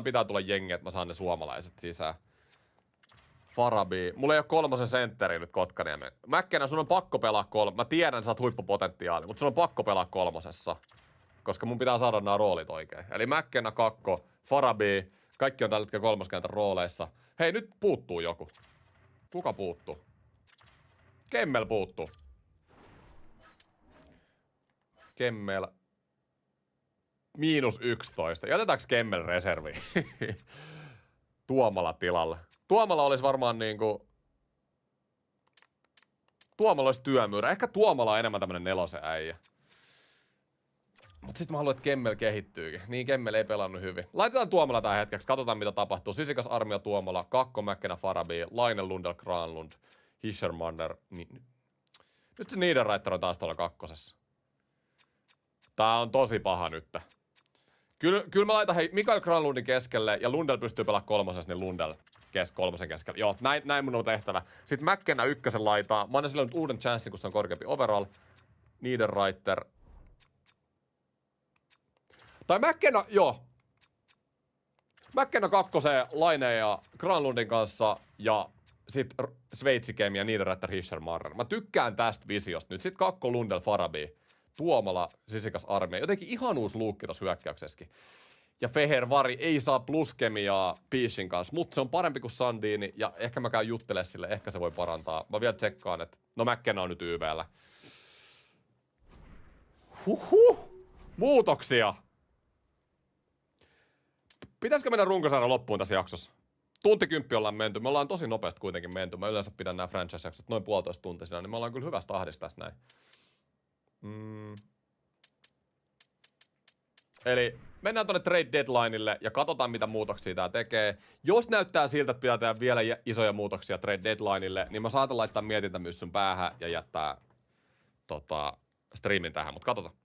pitää tulla jengi, että mä saan ne suomalaiset sisään. Farabi. Mulla ei oo 3 sentteri nyt Kotkaniemen. Mäkkenä, sun on pakko pelaa 3. Mä tiedän, sä oot huippupotentiaali, mutta sun on pakko pelaa 3. Koska mun pitää saada nämä roolit oikein. Eli Mäkkenä 2, Farabi. Kaikki on tällä hetkellä 30 rooleissa. Hei, nyt puuttuu joku. Kuka puuttuu? Kemmel puuttuu. Kemmel. -11. Jätetäänkö Kemmel reserviin? Tuomala tilalle. Tuomala olisi varmaan niinku... Tuomala olisi työmyyrä. Ehkä Tuomala on enemmän tämmönen 4 äijä. Mut sit mä haluan, että Kemmel kehittyykin. Niin, Kemmel ei pelannut hyvin. Laitetaan Tuomala tähän hetkeksi. Katsotaan mitä tapahtuu. Sisikas, Armia, Tuomala. Kakko, Mäkkenä, Farabi. Laine, Lundell, Granlund. Hischermanner. Nyt se Niederreiter on taas tuolla 2. Tää on tosi paha nyt. Kyllä mä laitan Mikael Granlundin keskelle ja Lundell pystyy pelaamaan 3, niin Lundell 3 keskelle. Joo, näin mun on tehtävä. Sitten Mäkkenä 1 laitaa. Mä annan sille nyt uuden chanssin, kun se on korkeampi overall. Niederreiter. Tai Mäkkenä, joo. Mäkkenä 2 Laine ja Granlundin kanssa ja sit Sveitsikemi ja Niederreiter Hischermanner. Mä tykkään tästä visiosta nyt. Sit 2 Lundell Farabi. Tuomala, Sisikas, Armia. Jotenkin ihan uusi luukki tossa hyökkäyksessäkin. Ja Fehervari ei saa pluskemiaa Pishin kanssa, mutta se on parempi kuin Sandini. Ja ehkä mä käyn juttelemaan sille, ehkä se voi parantaa. Mä vielä tsekkaan, että no Mäkkenä on nyt YV:llä. Muutoksia! Pitäisikö mennä runkosarjan loppuun tässä jaksossa? Tunti 10 ollaan menty. Me ollaan tosi nopeasti kuitenkin menty. Mä yleensä pidän nämä franchise-jaksot noin 1,5 tuntisina, niin me ollaan kyllä hyvässä tahdissa tässä näin. Eli mennään tonne trade deadlineille ja katsotaan mitä muutoksia tää tekee. Jos näyttää siltä, että pitää tehdä vielä isoja muutoksia trade deadlineille, niin mä saatan laittaa mietintämyssyn päähän ja jättää streamin tähän, mutta katsotaan.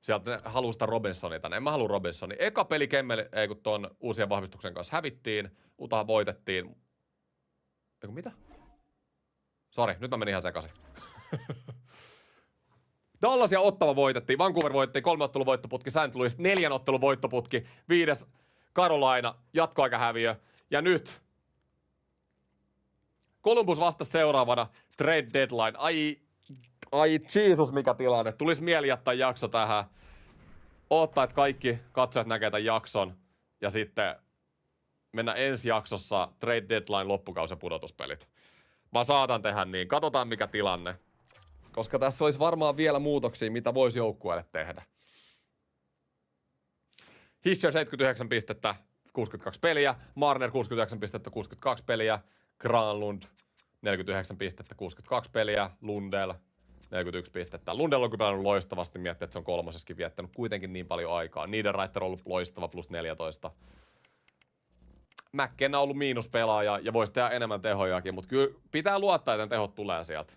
Sieltä haluu sitä Robinsonia tänne. En mä halua Robinsonia. Eka peli Kemmel, ei kun ton uusien vahvistuksen kanssa hävittiin. Utah voitettiin. Eiku mitä? Sori, nyt mä menin ihan sekaisin. Dallas ja Ottawa voitettiin, Vancouver voitettiin 3 ottelun voittoputki, St. Louis 4 ottelun voittoputki, 5. Carolina, jatkoaikahäviö. Ja nyt Columbus vastasi seuraavana, trade deadline. Ai Jesus, mikä tilanne. Tulis mieli jättää jakso tähän. Oottaa, että kaikki katsojat näkee tämän jakson. Ja sitten mennä ensi jaksossa trade deadline, loppukausi ja pudotuspelit. Mä saatan tehdä niin. Katsotaan mikä tilanne. Koska tässä olisi varmaan vielä muutoksia, mitä voisi joukkueelle tehdä. Hischer 79 pistettä, 62 peliä. Marner 69 pistettä, 62 peliä. Granlund 49 pistettä, 62 peliä. Lundell 41 pistettä. Lundell on kyllä pelannut loistavasti, miettiä, että se on kolmosessakin viettänyt kuitenkin niin paljon aikaa. Niederreiter on ollut loistava, plus 14. McKenna on ollut miinuspelaaja ja voisi tehdä enemmän tehojakin, mutta kyllä pitää luottaa, että tehot tulee sieltä.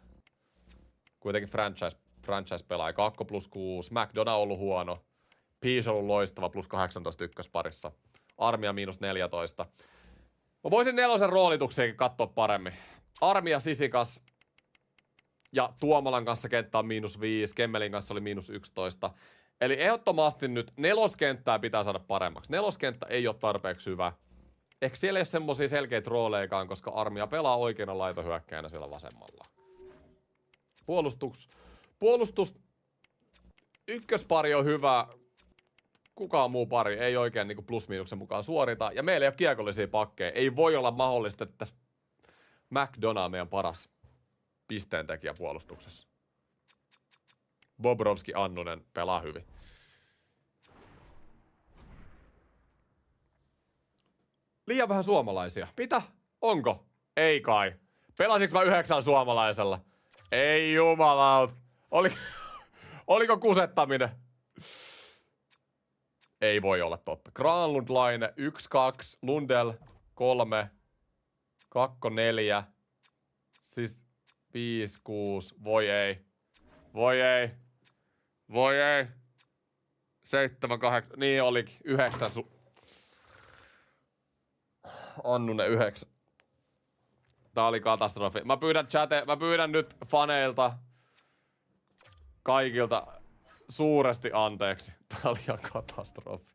Kuitenkin franchise-pelaaja, 2 plus 6. McDonough on ollut huono. Peace on ollut loistava, plus 18 ykkösparissa. Armia miinus 14. Mä voisin 4 roolituksiakin katsoa paremmin. Armia Sisikas ja Tuomalan kanssa kenttä on miinus 5. Kemmelin kanssa oli miinus 11. Eli ehdottomasti nyt 4 pitää saada paremmaksi. 4 ei ole tarpeeksi hyvä. Ehkä siellä ei ole semmosia selkeitä rooleikaan, koska Armia pelaa oikeana laitohyökkäjänä siellä vasemmalla. Puolustus. Ykköspari on hyvä. Kukaan muu pari ei oikein niin plus-miinuksen mukaan suorita. Ja meillä ei ole kiekollisia pakkeja. Ei voi olla mahdollista, että tässä McDonough meidän paras pisteentekijä puolustuksessa. Bobrovski Annunen pelaa hyvin. Liian vähän suomalaisia. Mitä? Onko? Ei kai. Pelasinko mä 9 suomalaisella? Ei jumalaut. Oliko kusettaminen? Ei voi olla totta. Granlund Laine 1-2. Lundell 3. 2-4. Siis 5-6. Voi ei. Voi ei. Voi ei. 7-8. Niin olikin. 9. Annunen 9. Tää oli katastrofi. Mä pyydän nyt faneilta kaikilta suuresti anteeksi. Tää oli ihan katastrofi.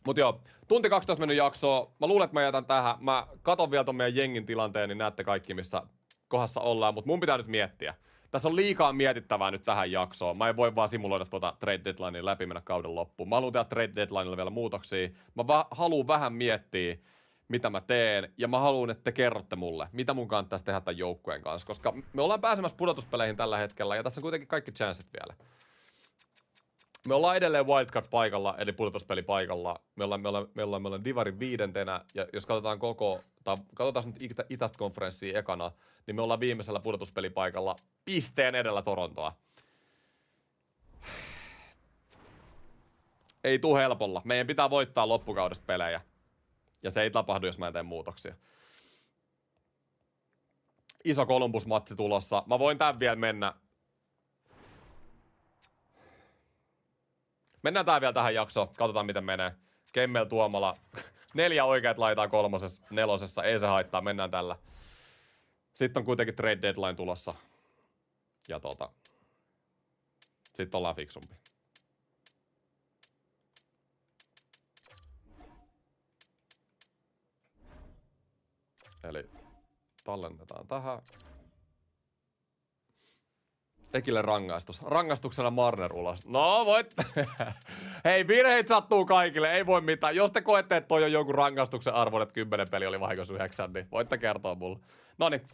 Mut joo, tunti 12 mennyt jaksoa. Mä luulen, että mä jätän tähän. Mä katon vielä ton meidän jengin tilanteen, niin näette kaikki, missä kohdassa ollaan. Mut mun pitää nyt miettiä. Tässä on liikaa mietittävää nyt tähän jaksoon. Mä en voi vaan simuloida tuota trade deadlinea läpi mennä kauden loppuun. Mä haluan tehdä trade deadlinella vielä muutoksia. Mä haluan vähän miettiä, mitä mä teen. Ja mä haluan, että te kerrotte mulle, mitä mun kannattaisi tehdä tämän joukkueen kanssa. Koska me ollaan pääsemässä pudotuspeleihin tällä hetkellä. Ja tässä on kuitenkin kaikki chanssit vielä. Me ollaan edelleen wildcard-paikalla, eli pudotuspelipaikalla. Me ollaan Divarin 5. Ja jos katsotaan katsotaan nyt itästä konferenssia ekana, niin me ollaan viimeisellä pudotuspelipaikalla pisteen edellä Torontoa. Ei tuu helpolla. Meidän pitää voittaa loppukaudesta pelejä. Ja se ei tapahdu, jos mä en tee muutoksia. Iso Columbus-matsi tulossa. Mä voin tän vielä mennä. Mennään tää vielä tähän jaksoon. Katsotaan miten menee. Kemmel Tuomala. 4 oikeat laitaa 3. 4. Ei se haittaa. Mennään tällä. Sitten on kuitenkin trade deadline tulossa. Ja sitten ollaan fiksumpi. Eli tallennetaan tähän. Ekille rangaistus. Rangaistuksena Marner ulos. No voit. Hei, virheitä sattuu kaikille. Ei voi mitään. Jos te koette, että toi on jonkun rangaistuksen arvon, että 10 peli oli vahingossa 9, niin voitte kertoa mulle. Noniin.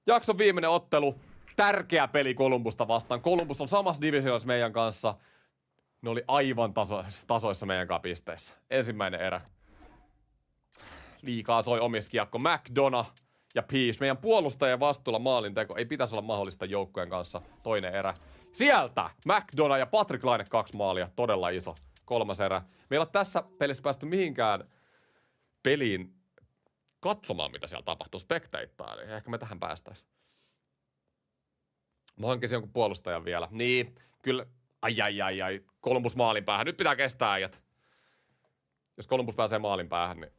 Jakson viimeinen ottelu. Tärkeä peli Columbusta vastaan. Columbus on samassa divisioonassa meidän kanssa. Ne oli aivan tasoissa meidän kanssa pisteissä. Ensimmäinen erä. Liikaa soi omiskiekko. McDonough ja Peace. Meidän puolustajien vastuulla maalinteko ei pitäisi olla mahdollista joukkueen kanssa. Toinen erä. Sieltä McDonough ja Patrick Laine 2 maalia. Todella iso. 3. erä. Me ei ole tässä pelissä päästy mihinkään peliin katsomaan, mitä siellä tapahtuu. Spekteittaa. Eli ehkä me tähän päästäisiin. Mä hankisin jonkun puolustajan vielä. Niin, kyllä. Ai. Columbus maalin päähän. Nyt pitää kestää äijät. Jos Columbus pääsee maalin päähän, niin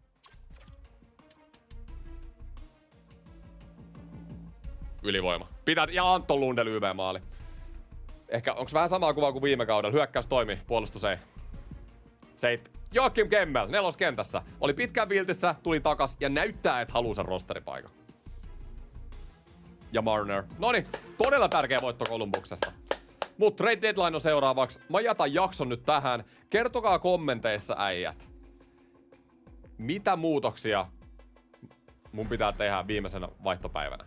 ylivoima. Ja Anton Lundell YV-maali. Ehkä onks vähän samaa kuvaa kuin viime kaudella. Hyökkäys toimi, puolustus ei. Joakim Kemmel, 4. kentässä. Oli pitkään viltissä, tuli takas ja näyttää, että haluu sen rosteripaikan. Ja Marner. Noniin, todella tärkeä voitto Columbuksesta. Mut trade deadline on seuraavaksi. Mä jätän jakson nyt tähän. Kertokaa kommenteissa äijät. Mitä muutoksia mun pitää tehdä viimeisenä vaihtopäivänä?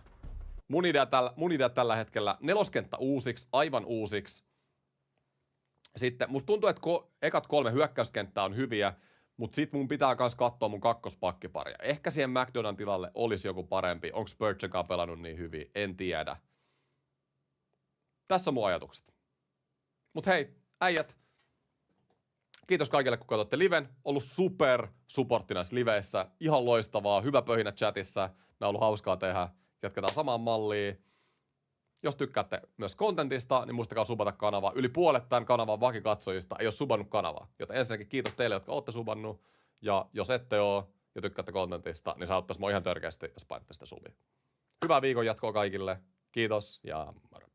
Mun idea tällä hetkellä, neloskenttä uusiksi, aivan uusiksi. Sitten musta tuntuu, että ekat 3 hyökkäyskenttää on hyviä, mutta sit mun pitää kans katsoa mun kakkospakkiparia. Ehkä siihen McDonan tilalle olisi joku parempi. Onko Spurgeonkaan pelannut niin hyvin? En tiedä. Tässä on mun ajatukset. Mut hei, äijät. Kiitos kaikille, kun katsotte liven. Ollut super supportti näissä liveissä. Ihan loistavaa. Hyvä pöhinä chatissa. Nää on ollut hauskaa tehdä. Jatketaan samaan malliin. Jos tykkäätte myös kontentista, niin muistakaa subata kanavaa. Yli puolet tämän kanavan vakikatsojista ei ole subannut kanavaa. Joten ensinnäkin kiitos teille, jotka olette subannut. Ja jos ette ole ja tykkäätte kontentista, niin se auttaisi mua ihan törkeästi, jos painatte sitä subia. Hyvää viikon jatkoa kaikille. Kiitos ja moro.